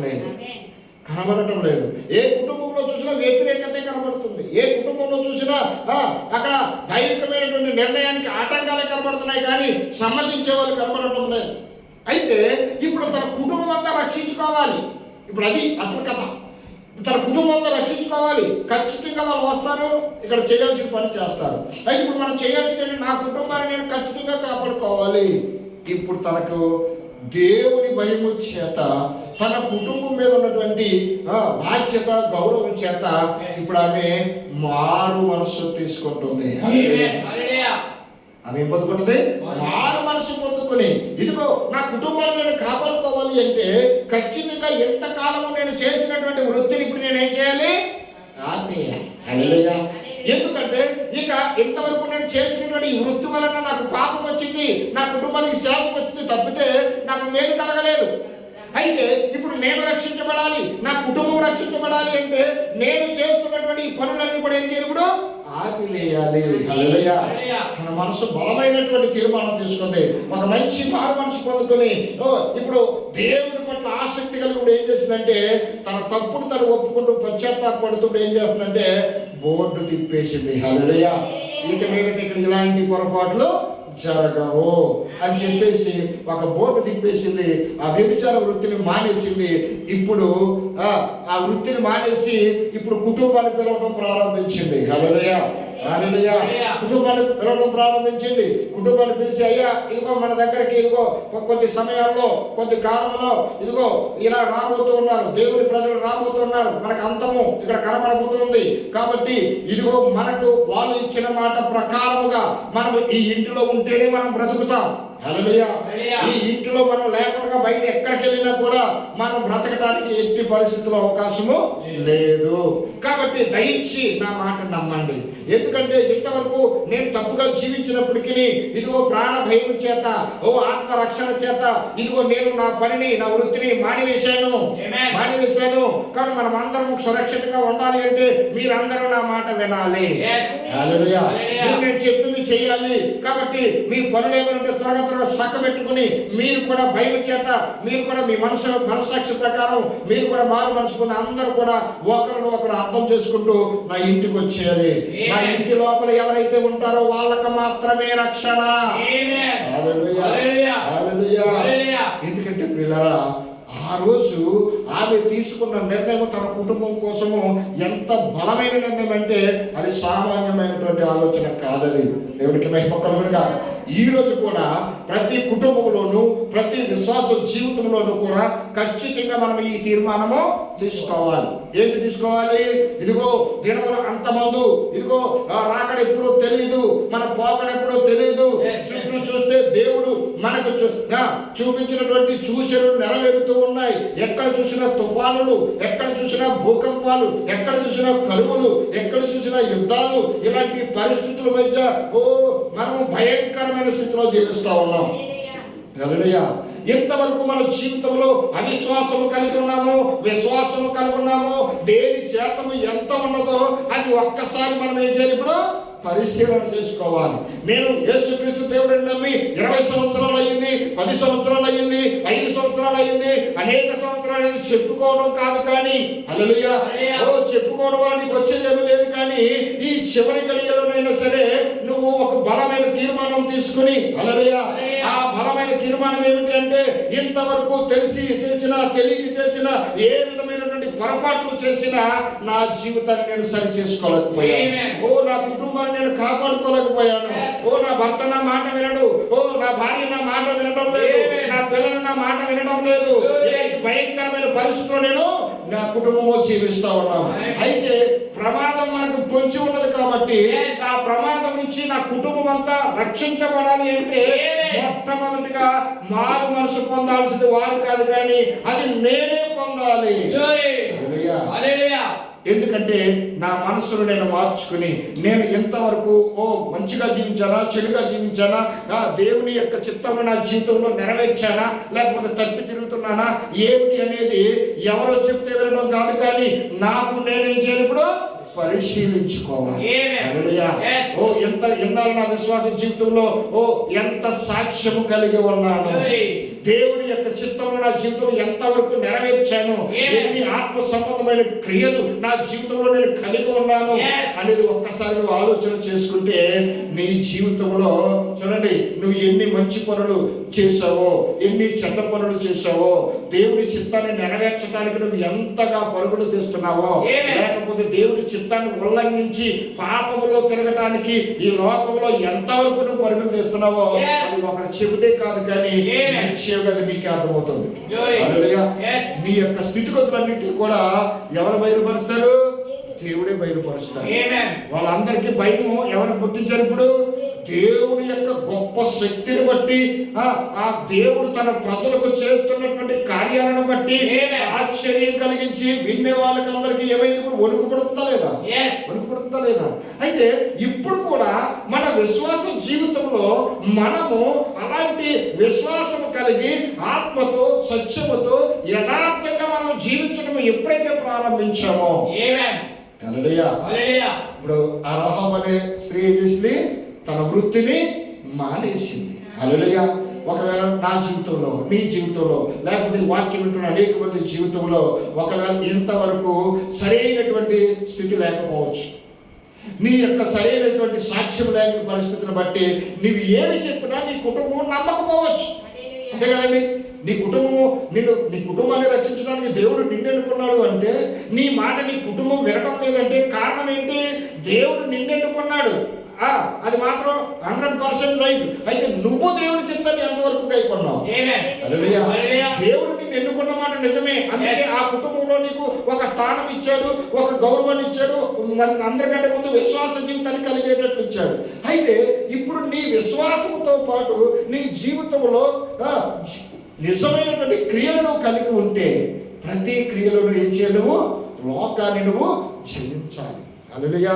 లేదు. ఏ కుటుంబంలో చూసినా వ్యతిరేకతే కనబడుతుంది. ఏ కుటుంబంలో చూసినా అక్కడ దైవికమైనటువంటి నిర్ణయానికి ఆటంకాలే కనబడుతున్నాయి, కానీ సమ్మతించే వాళ్ళు కనబడటం లేదు. అయితే ఇప్పుడు తన కుటుంబం అంతా రక్షించుకోవాలి. ఇప్పుడు అది అసలు కథ. తన కుటుంబం అంతా రక్షించుకోవాలి. ఖచ్చితంగా వాళ్ళు వస్తారు, ఇక్కడ చేయాల్సిన పని చేస్తారు. అయితే ఇప్పుడు మనం చేయాల్సింది, నా కుటుంబాన్ని నేను ఖచ్చితంగా కాపాడుకోవాలి. ఇప్పుడు తనకు దేవుని భయము చేత, తన కుటుంబం మీద ఉన్నటువంటి బాధ్యత, గౌరవం చేత ఇప్పుడు ఆమె మారు మనస్సు తీసుకుంటుంది. ఆమె ఏం పొందుకుంటుంది? మారు మనసు పొందుకుని, ఇదిగో నా కుటుంబాన్ని నేను కాపాడుకోవాలి అంటే ఖచ్చితంగా ఎంతకాలము నేను చేసినటువంటి వృత్తిని ఇప్పుడు నేను ఏం చేయాలి? హల్లెలూయా. ఎందుకంటే ఇక ఇంతవరకు నేను చేసినటువంటి ఈ వృత్తి వలన నాకు పాపం వచ్చింది, నా కుటుంబానికి శాపం వచ్చింది తప్పితే నాకు మేలు కలగలేదు. అయితే ఇప్పుడు నేను రక్షించబడాలి, నా కుటుంబం రక్షించబడాలి అంటే నేను చేస్తున్నటువంటి ఈ పనులన్నీ కూడా ఏం చేయాలి? ఇప్పుడు ఆపివేయాలి. హల్లెలూయా. తన మనసు బలమైనటువంటి తీర్మానం తీసుకుంది, ఒక మంచి మారు మనసు పొందుకొని ఇప్పుడు దేవుని పట్ల ఆసక్తి కలిగి కూడా ఏం చేసిందంటే, తన తప్పును తను ఒప్పుకుంటూ పశ్చాత్తాపడుతూ ఏం చేస్తుందంటే బోర్డు తిప్పేసింది. హల్లెలూయా. ఇక మీద ఇక్కడ ఇలాంటి పొరపాట్లు జరగవు అని చెప్పేసి ఒక బోర్డు తిప్పేసింది. ఆ వ్యభిచార వృత్తిని మానేసింది. ఇప్పుడు ఆ వృత్తిని మానేసి ఇప్పుడు కుటుంబాన్ని పిలవడం ప్రారంభించింది. హల్లెలూయా. హల్లెలూయా. కుటుంబాన్ని పిలవడం ప్రారంభించింది. కుటుంబాన్ని పిలిచి, అయ్యా ఇదిగో మన దగ్గరికి ఇదిగో కొద్ది సమయాల్లో, కొద్ది కాలంలో ఇదిగో ఇలా రాబోతూ ఉన్నారు, దేవుని ప్రజలు రాబోతూ ఉన్నారు, మనకు అంతము ఇక్కడ కనబడబోతుంది. కాబట్టి ఇదిగో మనకు వాళ్ళు ఇచ్చిన మాట ప్రకారముగా మనం ఈ ఇంటిలో ఉంటేనే మనం బ్రతుకుతాం. హల్లెలూయా. ఈ ఇంటిలో మనం లేకుండా బయట ఎక్కడికి వెళ్ళినా కూడా మనం బ్రతకడానికి ఎట్టి పరిస్థితుల్లో అవకాశము లేదు. కాబట్టి దయచి నా మాట నమ్మండి. ఎందుకంటే ఇంతవరకు నేను తప్పుగా జీవించినప్పటికీ ఇదిగో ప్రాణ భయం చేత, ఆత్మరక్షణ చేత ఇదిగో నేను నా పనిని, నా వృత్తిని మానివేశాను. కాబట్టి మనం అందరం సురక్షితంగా ఉండాలి అంటే మీరందరూ నా మాట వినాలి. హల్లెలూయా. నేను చెప్పింది చేయాలి. కాబట్టి మీ పనులు ఏమంటే త్వరగా సక్క పెట్టుకుని మీరు కూడా భయం చేత, మీరు కూడా మీ మనస్సాక్షి ప్రకారం మీరు కూడా మారు మనసుకుని అందరూ కూడా ఒకరిని ఒకరు అర్థం చేసుకుంటూ నా ఇంటికి వచ్చేయాలి. నా ఇంటి లోపల ఎవరైతే ఉంటారో వాళ్ళకి మాత్రమే రక్షణ. హల్లెలూయా. హల్లెలూయా. ఎందుకంటే పిల్లరా, ఆ రోజు ఆమె తీసుకున్న నిర్ణయం తన కుటుంబం కోసము ఎంత బలమైన నిర్ణయం అంటే అది సామాన్యమైనటువంటి ఆలోచన కాదది. దేవుడికి మహిమ కలుగునుగా. ఈ రోజు కూడా ప్రతి కుటుంబంలోనూ ప్రతి విశ్వాస జీవితంలోనూ కూడా ఖచ్చితంగా మనం ఈ తీర్మానము తీసుకోవాలి. ఏంటి తీసుకోవాలి? ఇదిగో దినములు అంతమందు, ఇదిగో రాకడ ఎప్పుడో తెలియదు, మన పోకడ ఎప్పుడో తెలియదు. చుట్టూ చూస్తే దేవుడు మనకు చూపించినటువంటి సూచనలు నెరవేరుతూ ఉన్నాయి. ఎక్కడ చూసినా తుఫానులు, ఎక్కడ చూసినా భూకంపాలు, ఎక్కడ చూసినా కరువులు, ఎక్కడ చూసినా యుద్ధాలు, ఇలాంటి పరిస్థితుల మధ్య మనము భయంకరమైన స్థితిలో జీవిస్తా ఉన్నాం. హల్లెలూయా. ఇంతవరకు మన జీవితంలో అవిశ్వాసము కలిగి ఉన్నాము, విశ్వాసము కలిగి ఉన్నాము. దేని శాతము ఎంత ఉన్నదో అది ఒక్కసారి మనం ఏం చేయాలి? ఇప్పుడు పరిశీలన చేసుకోవాలి. నేను యేసుక్రీస్తు దేవుడిని నమ్మి 20 సంవత్సరాలు అయ్యింది, 10 సంవత్సరాలు అయ్యింది, 5 సంవత్సరాలు అయ్యింది, అనేక సంవత్సరాలు అయింది చెప్పుకోవడం కాదు. కానీ హల్లెలూయా, చెప్పుకోవడం వల్ల నీకు వచ్చేదేమీ లేదు. కానీ ఈ చివరి గడియలోనైనా సరే నువ్వు ఒక బలమైన తీర్మానం తీసుకుని, హల్లెలూయా, ఆ బలమైన తీర్మానం ఏమిటి అంటే ఇంతవరకు తెలిసి చేసిన, తెలియక చేసిన ఏ విధమైనటువంటి పొరపాట్లు చేసినా నా జీవితాన్ని నేను సరి చేసుకోలేకపోయాను. నా కుటుంబాన్ని నేను కాపాడుకోలేకపోయాను. నా భర్త నా మాట వినడు, నా భార్య నా మాట వినడం లేదు, నా పిల్లలు నా మాట వినడం లేదు. భయంకరమైన పరిస్థితుల్లో నేను నా కుటుంబము జీవిస్తా ఉన్నాను. అయితే ప్రమాదం మనకు పొంచి ఉన్నది కాబట్టి ఆ ప్రమాదం నుంచి నా కుటుంబం అంతా రక్షించబడాలి అంటే మొట్టమొదటిగా మారు మనసు పొందాల్సింది వారు కాదు, కానీ అది నేనే పొందాలి. ఎందుకంటే నా మనసును నేను మార్చుకుని నేను ఎంతవరకు మంచిగా జీవించానా, చెడుగా జీవించానా, దేవుని యొక్క చిత్తంలో నా జీవితంలో నెరవేర్చానా, లేకపోతే తప్పి తిరుగుతున్నానా ఏమిటి అనేది ఎవరో చెప్తే వినడం కాదు, కానీ నాకు నేనేం చేయాలి? ఇప్పుడు పరిశీలించుకోవాలి. ఎంత ఎన్నాళ్ళు నా విశ్వాస జీవితంలో ఎంత సాక్ష్యము కలిగి ఉన్నాను, దేవుని యొక్క చిత్తంలో నా జీవితంలో ఎంతవరకు నెరవేర్చాను, ఎన్ని ఆత్మ సంబంధమైన క్రియలు నా జీవితంలో నేను కలిగి ఉన్నాను అనేది ఒక్కసారి నువ్వు ఆలోచన చేసుకుంటే నీ జీవితంలో చూడండి, నువ్వు ఎన్ని మంచి పనులు చేసావో, ఎన్ని చెడ్డ పనులు చేసావో, దేవుని చిత్తాన్ని నెరవేర్చడానికి నువ్వు ఎంతగా పరుగులు తీస్తున్నావో, లేకపోతే దేవుని చిత్తాన్ని ఉల్లంఘించి పాపములో తిరగడానికి ఈ లోకంలో ఎంతవరకు నువ్వు పరుగులు తీస్తున్నావో అది ఒకరు చెబితే కాదు, కానీ నిశ్చయంగా నీకే అర్థమవుతుంది. నీ యొక్క స్థితిగతులన్నింటినీ కూడా ఎవరు బయలుపరుస్తారు? దేవుడే బయలుపరుస్తారు. వాళ్ళందరికీ భయము ఎవరు పుట్టించారు? ఇప్పుడు దేవుని యొక్క గొప్ప శక్తిని బట్టి, ఆ దేవుడు తన ప్రజలకు చేస్తున్నటువంటి కార్యాలను బట్టి ఆశ్చర్యం కలిగించి వినే వాళ్ళకి అందరికి ఏమైంది? ఇప్పుడు వణుకు పుడుతుందా లేదా? వణుకు పుడుతుందా లేదా? అయితే ఇప్పుడు కూడా మన విశ్వాస జీవితంలో మనము అలాంటి విశ్వాసం కలిగి ఆత్మతో, సత్యముతో, యథార్థంగా మనం జీవించడం ఎప్పుడైతే ప్రారంభించామో, ఇప్పుడు అరహం అనే స్త్రీ చేసి తన వృత్తిని మానేసింది. హల్లెలూయా. ఒకవేళ నా జీవితంలో, నీ జీవితంలో, లేకపోతే వాక్యం వింటున్న అనేక మంది జీవితంలో ఒకవేళ ఇంతవరకు సరైనటువంటి స్థితి లేకపోవచ్చు, నీ యొక్క సరైనటువంటి సాక్ష్యం లేని పరిస్థితిని బట్టి నువ్వు ఏది చెప్పినా నీ కుటుంబం నమ్మకపోవచ్చు. అంతే కదండి. నీ కుటుంబము నీ కుటుంబాన్ని రక్షించడానికి దేవుడు నిన్ను ఎన్నుకున్నాడు అంటే నీ మాట నీ కుటుంబం వినడం లేదంటే కారణం ఏంటి? దేవుడు నిన్ను ఎన్నుకున్నాడు. అది మాత్రం 100% రైట్. అయితే నువ్వు దేవుని చిత్తాన్ని ఎంతవరకు కైకొన్నావు? హల్లెలూయా. దేవుడు నిన్ను ఎన్నుకున్న మాట నిజమే. అందుకే ఆ కుటుంబంలో నీకు ఒక స్థానం ఇచ్చాడు, ఒక గౌరవాన్ని ఇచ్చాడు, అందరికంటే ముందు విశ్వాస జీవితాన్ని కలిగేటట్లు ఇచ్చాడు. అయితే ఇప్పుడు నీ విశ్వాసంతో పాటు నీ జీవితంలో నిజమైనటువంటి క్రియలను కలిగి ఉంటే ప్రతి క్రియలను ఏం చేయాలి? నువ్వు లోకాన్ని నువ్వు జయించాలి. హల్లెలూయా.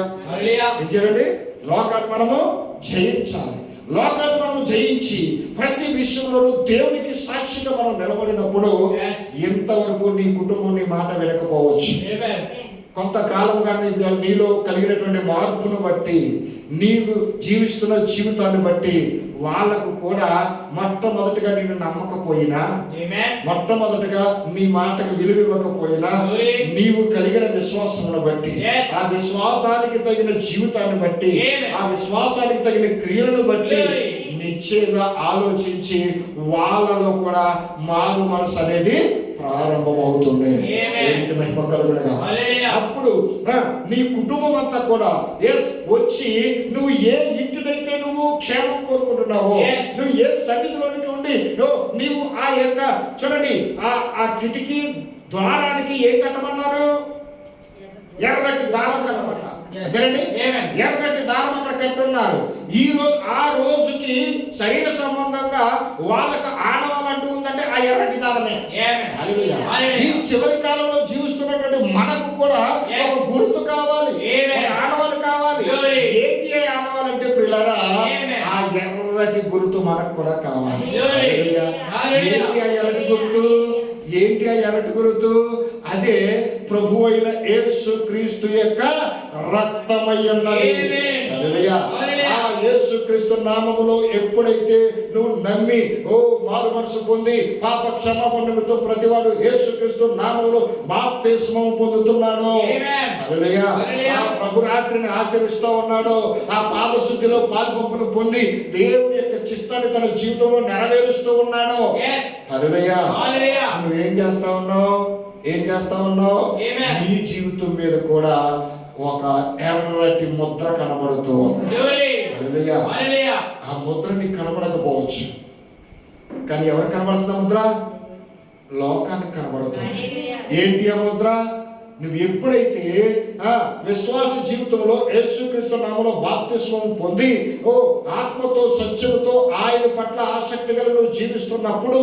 ఏం చేయాలండి? లోకాన్ని మనము జయించాలి. లోకాన్ని మనం జయించి ప్రతి విషయంలోనూ దేవునికి సాక్షిగా మనం నిలబడినప్పుడు ఇంతవరకు నీ కుటుంబం నీ మాట వినకపోవచ్చు. కొంతకాలంగా నీలో కలిగినటువంటి మార్పును బట్టి, నీవు జీవిస్తున్న జీవితాన్ని బట్టి వాళ్ళకు కూడా మొట్టమొదటిగా నిన్ను నమ్మకపోయినా, మొట్టమొదటిగా నీ మాటకు విలువ ఇవ్వకపోయినా, నీవు కలిగిన విశ్వాసమును బట్టి, ఆ విశ్వాసానికి తగిన జీవితాన్ని బట్టి, ఆ విశ్వాసానికి తగిన క్రియలను బట్టి నిశ్చయంగా ఆలోచించి వాళ్ళలో కూడా మారు మనసు అనేది ప్రారంభమవుతుంది. అప్పుడు నీ కుటుంబం అంతా కూడా వచ్చి నువ్వు ఏ ఇంటినైతే నువ్వు క్షేమం కోరుకుంటున్నావో, నువ్వు ఏ సన్నిధిలోనికి ఉండి నీవు ఆ యొక్క చూడండి ఆ కిటికీ ద్వారానికి ఏం కట్టమన్నారు? ఎర్రటి దారం కట్టమన్నారు. ఎర్రటి దారం అక్కడ కట్టున్నారు. ఈ రోజు ఆ రోజుకి శరీర సంబంధంగా వాళ్ళకి ఆడవాలంటూ ఉందంటే ఆ ఎర్రటి దారమే. ఈ చివరి కాలంలో జీవిస్తున్నటువంటి మనకు కూడా ఒక గుర్తు కావాలి, ఆడవాళ్ళు కావాలి. ఏంటి ఆడవాలంటే పిల్లరా, ఆ ఎర్రటి గుర్తు మనకు కూడా కావాలి. ఏంటి ఆ ఎర్రటి గుర్తు? ఏంటి ఆ ఎర్రటి గుర్తు? అదే ప్రభు అయిన యేసు క్రీస్తు యొక్క రక్తమై ఉన్నది. ఆ యేసు క్రీస్తు నామములో ఎప్పుడైతే నువ్వు నమ్మి మారు మనసు పొంది పాప క్షమాపణ నిమిత్తం ప్రతివాడు యేసు క్రీస్తు నామములో బాప్తిస్మం పొందుతున్నాడు. హల్లెలూయా. ఆ ప్రభు రాత్రిని ఆచరిస్తూ ఉన్నాడు. ఆ పాదశుద్ధిలో పాల్పంపును పొంది దేవుని యొక్క చిత్తాన్ని తన జీవితంలో నెరవేరుస్తూ ఉన్నాడు. హల్లెలూయా. నువ్వేం చేస్తా ఉన్నావు? ఏం చేస్తా ఉన్నావు? నీ జీవితం మీద కూడా ఒక ఎర్రటి ముద్ర కనబడుతూ ఉంది. హల్లెలూయా. ఆ ముద్ర నీకు కనబడకపోవచ్చు, కానీ ఎవరు కనబడుతున్న ముద్ర? లోకానికి కనబడుతుంది. ఏంటి ఆ ముద్ర? నువ్వు ఎప్పుడైతే విశ్వాస జీవితంలో యేసుక్రీస్తు నామములో బాప్తిస్మం పొంది ఆత్మతో సత్యముతో ఆయన పట్ల ఆసక్తి గల నువ్వు జీవిస్తున్నప్పుడు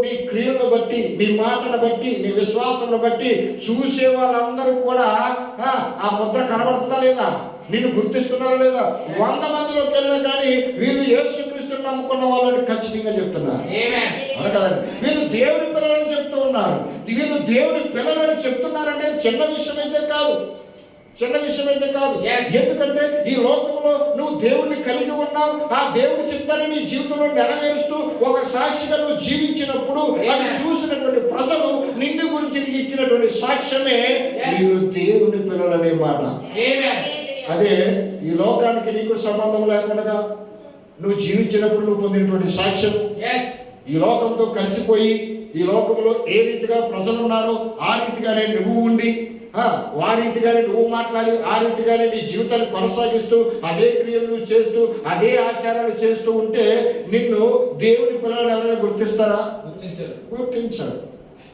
నీ క్రియలను బట్టి, నీ మాటను బట్టి, నీ విశ్వాసాలను బట్టి చూసే వాళ్ళందరూ కూడా ఆ ముద్ర కనబడుతుందా లేదా? నిన్ను గుర్తిస్తున్నారా లేదా? 100 మందిలోకి వెళ్ళినా కానీ వీళ్ళు యేసుక్రీస్తుని నమ్ముకున్న వాళ్ళని ఖచ్చితంగా చెప్తున్నారు. కదండి, వీళ్ళు దేవుని పిల్లలని చెప్తూ ఉన్నారు. వీళ్ళు దేవుని పిల్లలని చెప్తున్నారంటే చిన్న విషయం అయితే కాదు, చిన్న విషయం అయితే కాదు. ఎందుకంటే ఈ లోకంలో నువ్వు దేవుణ్ణి కలిగి ఉన్నావు. ఆ దేవుని చిత్తాన్ని నీ జీవితంలో నెరవేరుస్తూ ఒక సాక్షిగా నువ్వు జీవించినప్పుడు అది చూసినటువంటి ప్రజలు నిన్ను గురించి ఇచ్చినటువంటి సాక్ష్యమే మీరు దేవుని పిల్లలనే మాట. అదే ఈ లోకానికి నీకు సంబంధం లేకుండా నువ్వు జీవించినప్పుడు నువ్వు పొందినటువంటి సాక్ష్యం. ఈ లోకంతో కలిసిపోయి ఈ లోకంలో ఏ రీతిగా ప్రజలు ఉన్నారో ఆ రీతిగానే నువ్వు ఉండి, ఆ రీతిగానే నువ్వు మాట్లాడి, ఆ రీతిగానే నీ జీవితాన్ని కొనసాగిస్తూ అదే క్రియలు నువ్వు చేస్తూ అదే ఆచారాలు చేస్తూ ఉంటే నిన్ను దేవుని పిల్లలను ఎవరైనా గుర్తిస్తారా? గుర్తించారు.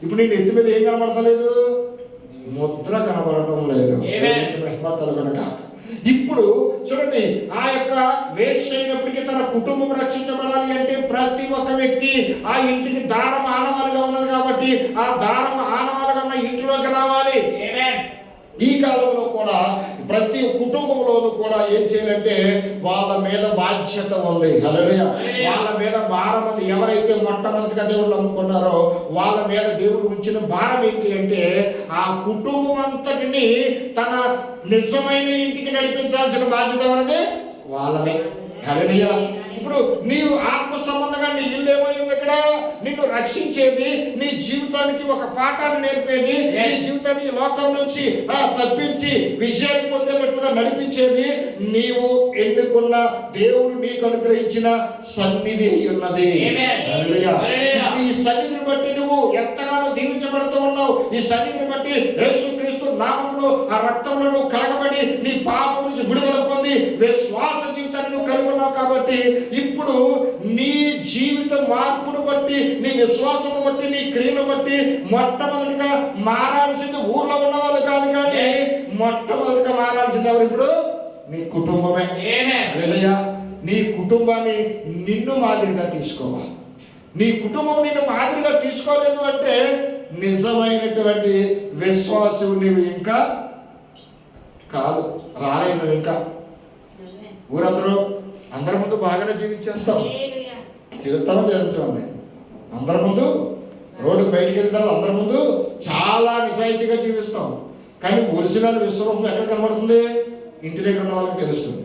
ఇప్పుడు నేను ఎత్తి మీద ఏం కనబడతలేదు? ముద్ర కనబడటం లేదు. ఇప్పుడు చూడండి, ఆ యొక్క వేస్ట్ అయినప్పటికీ తన కుటుంబం రక్షించబడాలి అంటే ప్రతి ఒక్క వ్యక్తి ఆ ఇంటికి దారం ఆనవాలుగా ఉన్నది కాబట్టి ఆ దారం ఆనవాలుగా ఉన్న ఇంట్లోకి రావాలి. ఈ కాలంలో కూడా ప్రతి కుటుంబంలోనూ కూడా ఏం చేయాలంటే వాళ్ళ మీద బాధ్యత ఉంది. హల్లెలూయా. వాళ్ళ మీద భారం ఉంది. ఎవరైతే మొట్టమొదటిగా దేవుడు నమ్ముకున్నారో వాళ్ళ మీద దేవుడు ఉంచిన భారం ఏంటి అంటే ఆ కుటుంబం అంతటిని తన నిజమైన ఇంటికి నడిపించాల్సిన బాధ్యత ఉన్నది వాళ్ళనే. హల్లెలూయా. ఇప్పుడు నీవు ఆత్మ సంబంధంగా నీ ఇల్లు ఏమైంది? ఇక్కడ నిన్ను రక్షించేది, నీ జీవితానికి ఒక పాఠాన్ని నేర్పేది, నీ జీవితాన్ని లోకం నుంచి తప్పించి విజయాన్ని పొందేటట్టుగా నడిపించేది నీవు ఎన్నుకున్న దేవుడు నీకు అనుగ్రహించిన సన్నిధి ఉన్నది. ఈ సన్నిధిని బట్టి నువ్వు ఎంతగానో దీవించబడుతూ ఉన్నావు. ఈ సన్నిధిని బట్టి యేసుక్రీస్తు నామములో ఆ రక్తంలో నువ్వు కడగబడి నీ పాపం నుంచి విడుదల పొంది విశ్వాస జీవితాన్ని నువ్వు కలిగి ఉన్నావు. కాబట్టి ఇప్పుడు నీ జీవిత మార్పును బట్టి, నీ విశ్వాసము బట్టి, నీ క్రియను బట్టి మొట్టమొదటిగా మారాల్సింది ఊర్లో ఉన్న వాళ్ళు కాదు, కానీ మొట్టమొదటిగా మారాల్సింది ఎవరు? ఇప్పుడు నీ కుటుంబమే. హల్లెలూయా. నీ కుటుంబాన్ని నిన్ను మాదిరిగా తీసుకోవాలి. నీ కుటుంబం నిన్ను మాదిరిగా తీసుకోలేదు అంటే నిజమైనటువంటి విశ్వాసం నీవు ఇంకా కాదు, రాలేదు. ఇంకా అందరి ముందు బాగానే జీవించేస్తాం, జీవితామో జీవించామండి. అందరి ముందు రోడ్డుకు బయటికి వెళ్ళిన తర్వాత అందరి ముందు చాలా నిజాయితీగా జీవిస్తాం. కానీ ఒరిజినల్ విశ్వరూపం ఎక్కడ కనబడుతుంది? ఇంటి దగ్గర ఉన్న వాళ్ళకి తెలుస్తుంది.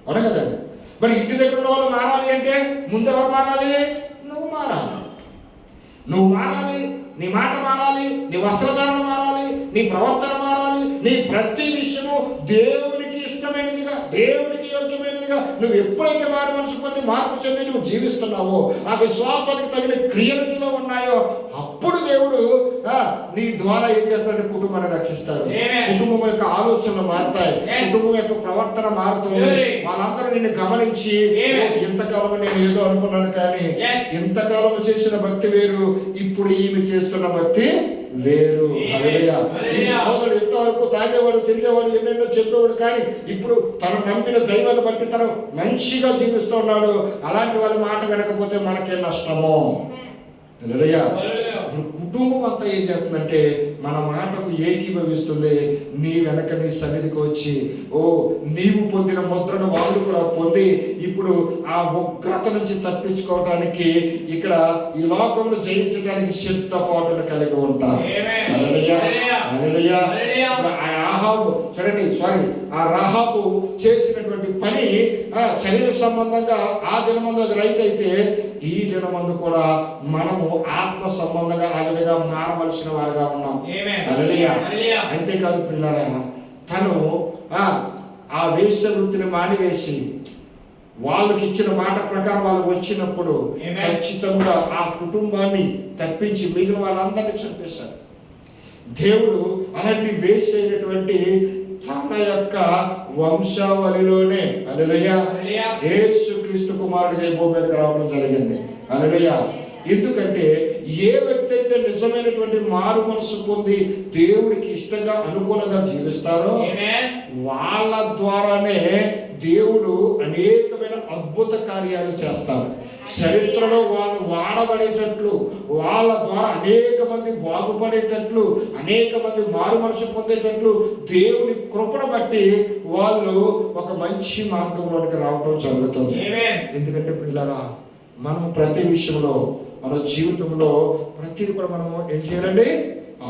అవునా కదండి? మరి ఇంటి దగ్గర ఉన్న వాళ్ళు మారాలి అంటే ముందు ఎవరు మారాలి? నువ్వు మారాలి. నువ్వు మారాలి, నీ మాట మారాలి, నీ వస్త్రధారణ మారాలి, నీ ప్రవర్తన మారాలి. నీ ప్రతి విషయము దేవునికి ఇష్టమైనదిగా, దేవునికి యోగ్యమైనదిగా నువ్వు ఎప్పుడైతే మారు మనసు పొంది మార్పు చెంది నువ్వు జీవిస్తున్నావో, ఆ విశ్వాసానికి తగిన క్రియలు నీలో ఉన్నాయో, అప్పుడు దేవుడు నీ ద్వారా ఏం చేస్తాడంటే కుటుంబాన్ని రక్షిస్తాడు. కుటుంబం యొక్క ఆలోచనలు మారుతాయి, కుటుంబం యొక్క ప్రవర్తన మారుతుంది. వాళ్ళందరూ నిన్ను గమనించి ఇంతకాలం నేను ఏదో అనుకున్నాను, కానీ ఇంతకాలం చేసిన భక్తి వేరు, ఇప్పుడు ఈమె చేస్తున్న భక్తి వేరు. హల్లెలూయా. ఈ సహోదరుడు ఎంతవరకు తాగేవాడు, తిరిగేవాడు, ఎన్నెన్నో చెప్పేవాడు, కానీ ఇప్పుడు తను నమ్మిన దైవాన్ని బట్టి తను మంచిగా జీవిస్తూ ఉన్నాడు. అలాంటి వాళ్ళ మాట వినకపోతే మనకే నష్టము. హల్లెలూయా. ఇప్పుడు కుటుంబం అంతా ఏం చేస్తుందంటే మన మాటకు ఏకీభవిస్తుంది. నీ వెనక నీ సన్నిధికి వచ్చి నీవు పొందిన ముద్రను వాళ్ళు కూడా పొంది ఇప్పుడు ఆ ఉగ్రత నుంచి తప్పించుకోవడానికి, ఇక్కడ ఈ లోకంలో జయించడానికి సిద్ధపాటును కలిగి ఉంటారు. ఆ రాహాబు చేసినటువంటి పని శరీర సంబంధంగా ఆ దినమందు అది రైట్ అయితే, ఈ దినమందు కూడా మనము ఆత్మ సంబంధంగా ఆ విధంగా మారవలసిన వారుగా ఉన్నాం. అంతేకాదు పిల్లరా, తను ఆ వేశ్య వృత్తిని మానివేసి వాళ్ళకి ఇచ్చిన మాట ప్రకారం వాళ్ళు వచ్చినప్పుడు ఖచ్చితంగా ఆ కుటుంబాన్ని తప్పించి మిగిలిన వాళ్ళందరినీ చంపేశారు. దేవుడు అలాంటి వేస్ట్ అయినటువంటి తన యొక్క వంశావళిలోనే హల్లెలూయా యేసుక్రీస్తు కుమారుడిగా భూమి మీదకి రావడం జరిగింది. హల్లెలూయా. ఎందుకంటే ఏ వ్యక్తి అయితే నిజమైనటువంటి మారు మనసు పొంది దేవుడికి ఇష్టంగా అనుకూలంగా జీవిస్తారో వాళ్ళ ద్వారానే దేవుడు అనేకమైన అద్భుత కార్యాలు చేస్తారు. చరిత్రలో వాళ్ళు వాడబడేటట్లు, వాళ్ళ ద్వారా అనేక మంది బాగుపడేటట్లు, అనేక మంది మారు మనసు పొందేటట్లు దేవుని కృపను బట్టి వాళ్ళు ఒక మంచి మార్గంలోనికి రావడం జరుగుతుంది. ఎందుకంటే పిల్లరా, మనం ప్రతి విషయంలో మన జీవితంలో ప్రతిదీ కూడా మనము ఏం చేయాలండి?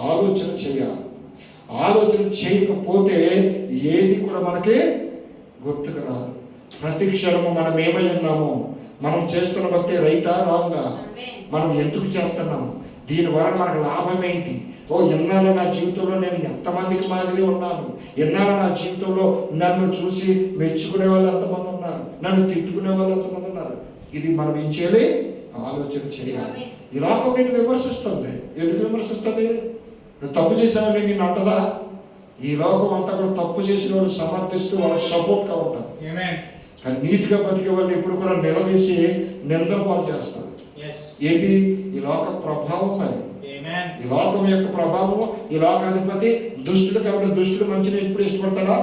ఆలోచన చేయాలి. ఆలోచన చేయకపోతే ఏది కూడా మనకి గుర్తుకు రాదు. ప్రతి క్షణము మనం ఏమై ఉన్నామో, మనం చేస్తున్న భక్తి రైటా రాంగా, మనం ఎందుకు చేస్తున్నాము, దీనివల్ల మనకు లాభం ఏంటి, ఎన్నాళ్ళు నా జీవితంలో నేను ఎంతమందికి మాదిరి ఉన్నాను, ఎన్నాళ్ళు నా జీవితంలో నన్ను చూసి మెచ్చుకునే వాళ్ళు ఎంతమంది ఉన్నారు, నన్ను తిట్టుకునే వాళ్ళు ఎంతమంది ఉన్నారు, ఇది మనం ఏం చేయాలి? ఆలోచన చేయాలి. ఈ లోకం నేను విమర్శిస్తుంది. ఎందుకు విమర్శిస్తుంది? నువ్వు తప్పు చేసావని నేను అంటదా? ఈ లోకం అంతా కూడా తప్పు చేసిన వాళ్ళు సమర్థిస్తూ వాళ్ళకి సపోర్ట్గా ఉంటారు. కానీ నీతిగా బతికే వాళ్ళు ఎప్పుడు కూడా నిలదీసి నిందపాలు చేస్తారు. ఏంటి? ఈ లోక ప్రభావం. అది ఈ లోకం యొక్క ప్రభావం. ఈ లోకాధిపతి దుష్టుడు కాబట్టి దుష్టుడు మంచిని ఎప్పుడు ఇష్టపడతాడా?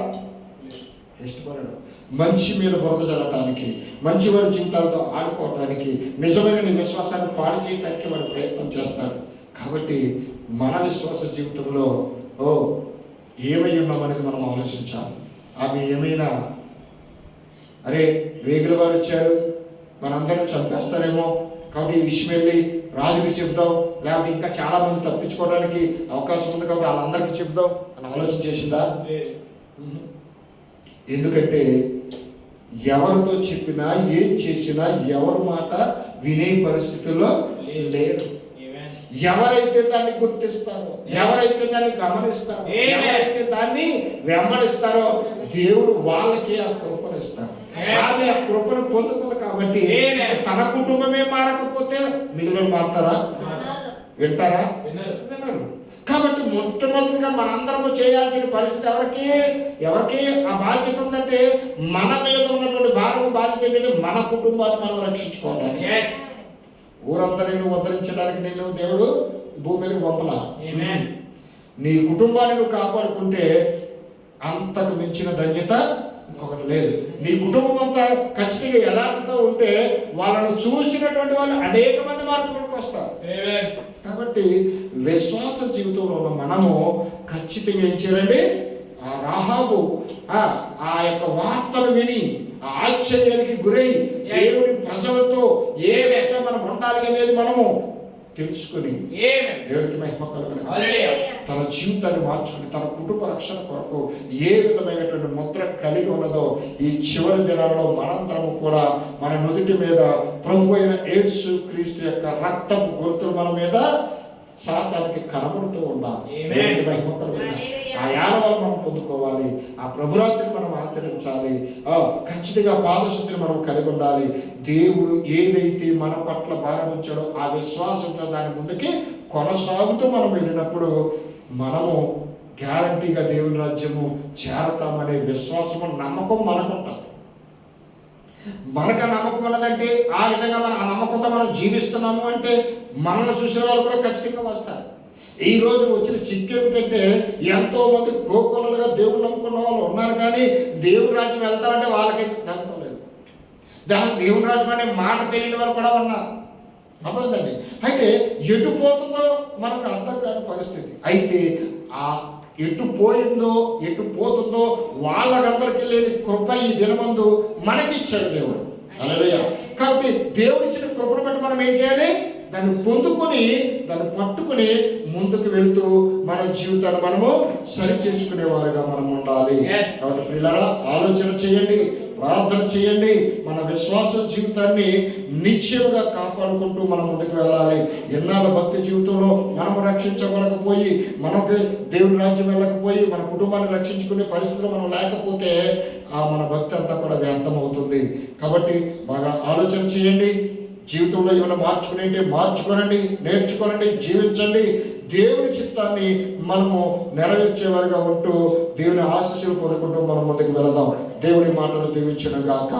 ఇష్టపడడు. మంచి మీద బురద జరగటానికి, మంచి వారి జీవితాలతో ఆడుకోవటానికి, నిజమైన విశ్వాసాన్ని పాడు చేయడానికి వాడు ప్రయత్నం చేస్తాడు. కాబట్టి మన విశ్వాస జీవితంలో ఏమై ఉన్నామనేది మనం ఆలోచించాలి. అవి ఏమైనా అరే వేగుల వారు వచ్చారు, మనందరినీ చంపేస్తారేమో, కాబట్టి ఈ విషయం వెళ్ళి రాజుకి చెప్దాం, లేకపోతే ఇంకా చాలా మంది తప్పించుకోవడానికి అవకాశం ఉంది కాబట్టి వాళ్ళందరికీ చెప్దాం అని ఆలోచన చేసిందా? ఎందుకంటే ఎవరితో చెప్పినా ఏం చేసినా ఎవరి మాట వినే పరిస్థితుల్లో లేరు. ఎవరైతే దాన్ని గుర్తిస్తారో, ఎవరైతే దాన్ని గమనిస్తారో, ఎవరైతే దాన్ని వెంబడిస్తారో దేవుడు వాళ్ళకి ఆ కృపను ఇస్తారు. ఆమె ఆ కృపను పొందుతుంది కాబట్టి తన కుటుంబమే మారకపోతే మిగిలిన మారుతారా? వింటారా? వినరు. కాబట్టి మొట్టమొదటిగా మనందరము చేయాల్సిన పరిస్థితి ఎవరికి ఆ బాధ్యత ఉందంటే, మన మీద ఉన్నటువంటి భారం బాధ్యత ఏంటంటే మన కుటుంబాన్ని మనం రక్షించుకోవాలి. ఊరందరిని ఉద్ధరించడానికి నిన్ను దేవుడు భూమి మీదకి పంపలా. నీ కుటుంబాన్ని నువ్వు కాపాడుకుంటే అంతకు మించిన ధన్యత ఇంకొకటి లేదు. నీ కుటుంబం అంతా ఖచ్చితంగా ఎలాంటితో ఉంటే వాళ్ళను చూసినటువంటి వాళ్ళు అనేక మంది మార్పులకు వస్తారు. కాబట్టి విశ్వాస జీవితంలో ఉన్న మనము ఖచ్చితంగా ఏం చేయాలండి, ఆ రాహాబు ఆ యొక్క వార్తలు విని ఆశ్చర్యానికి గురై దేవుని ప్రజలతో ఏ విధంగా మనం ఉండాలి అనేది మనము తెలుసుకుని దేవునికి మహిమ కలుగును. తన జీవితాన్ని మార్చుకుని తన కుటుంబ రక్షణ కొరకు ఏ విధమైనటువంటి ముద్ర కలిగి ఉన్నదో ఈ చివరి దినాల్లో మనందరము కూడా మన నుదుటి మీద ప్రభు అయిన యేసు క్రీస్తు యొక్క రక్తపు గుర్తులు మన మీద శాతానికి కనబడుతూ ఉండాలి. దేవునికి మహిమ కలుగును. ఆ యానవాళ్ళు మనం పొందుకోవాలి. ఆ ప్రభురాత్రిని మనం ఆచరించాలి. ఖచ్చితంగా పాదశుద్ధిని మనం కలిగి ఉండాలి. దేవుడు ఏదైతే మన పట్ల భారం ఉంచాడో ఆ విశ్వాసంతో దాని ముందుకి కొనసాగుతూ మనం వెళ్ళినప్పుడు మనము గ్యారంటీగా దేవుని రాజ్యము చేరతామనే విశ్వాసము నమ్మకం మనకుంటుంది. మనకు నమ్మకం ఉన్నదంటే ఆ విధంగా మనం ఆ నమ్మకంతో మనం జీవిస్తున్నాము అంటే మనల్ని చూసిన వాళ్ళు కూడా ఖచ్చితంగా వస్తారు. ఈ రోజు వచ్చిన చిక్కు ఏమిటంటే, ఎంతో మంది కోకొల్లలుగా దేవుడు నమ్ముకున్న వాళ్ళు ఉన్నారు, కానీ దేవుని రాజ్యం వెళ్తామంటే వాళ్ళకి నమ్మకం లేదు. దేవుని రాజ్యం అనే మాట తెలియని వాళ్ళు కూడా ఉన్నారు. అవ్వదండి. అయితే ఎటు పోతుందో మనకు అర్థం కాని పరిస్థితి. అయితే ఆ ఎటు పోయిందో ఎటు పోతుందో వాళ్ళకందరికీ లేని కృప ఈ దినమందు మనకిచ్చాడు దేవుడు. హల్లెలూయా. కాబట్టి దేవుడిచ్చిన కృపను బట్టి మనం ఏం చేయాలి, దాన్ని పొందుకొని దాన్ని పట్టుకుని ముందుకు వెళుతూ మన జీవితాన్ని మనము సరి చేసుకునేవారుగా మనం ఉండాలి. కాబట్టి పిల్లరా, ఆలోచన చేయండి, ప్రార్థన చేయండి. మన విశ్వాస జీవితాన్ని నిశ్చయంగా కాపాడుకుంటూ మనం ముందుకు వెళ్ళాలి. ఎన్నాళ్ళ భక్తి జీవితంలో మనము రక్షించబడకపోయి, మనకు దేవుని రాజ్యం వెళ్ళకపోయి, మన కుటుంబాన్ని రక్షించుకునే పరిస్థితులు మనం లేకపోతే మన భక్తి అంతా కూడా వ్యర్థమవుతుంది. కాబట్టి బాగా ఆలోచన చేయండి. జీవితంలో ఏమైనా మార్చుకోనండి, నేర్చుకోనండి, జీవించండి. దేవుని చిత్తాన్ని మనము నెరవేర్చేవారుగా ఉంటూ దేవుని ఆశీస్సులు పొందుకుంటూ మనం ముందుకు వెళదాం. దేవుని మాటలు దీవించును గాక.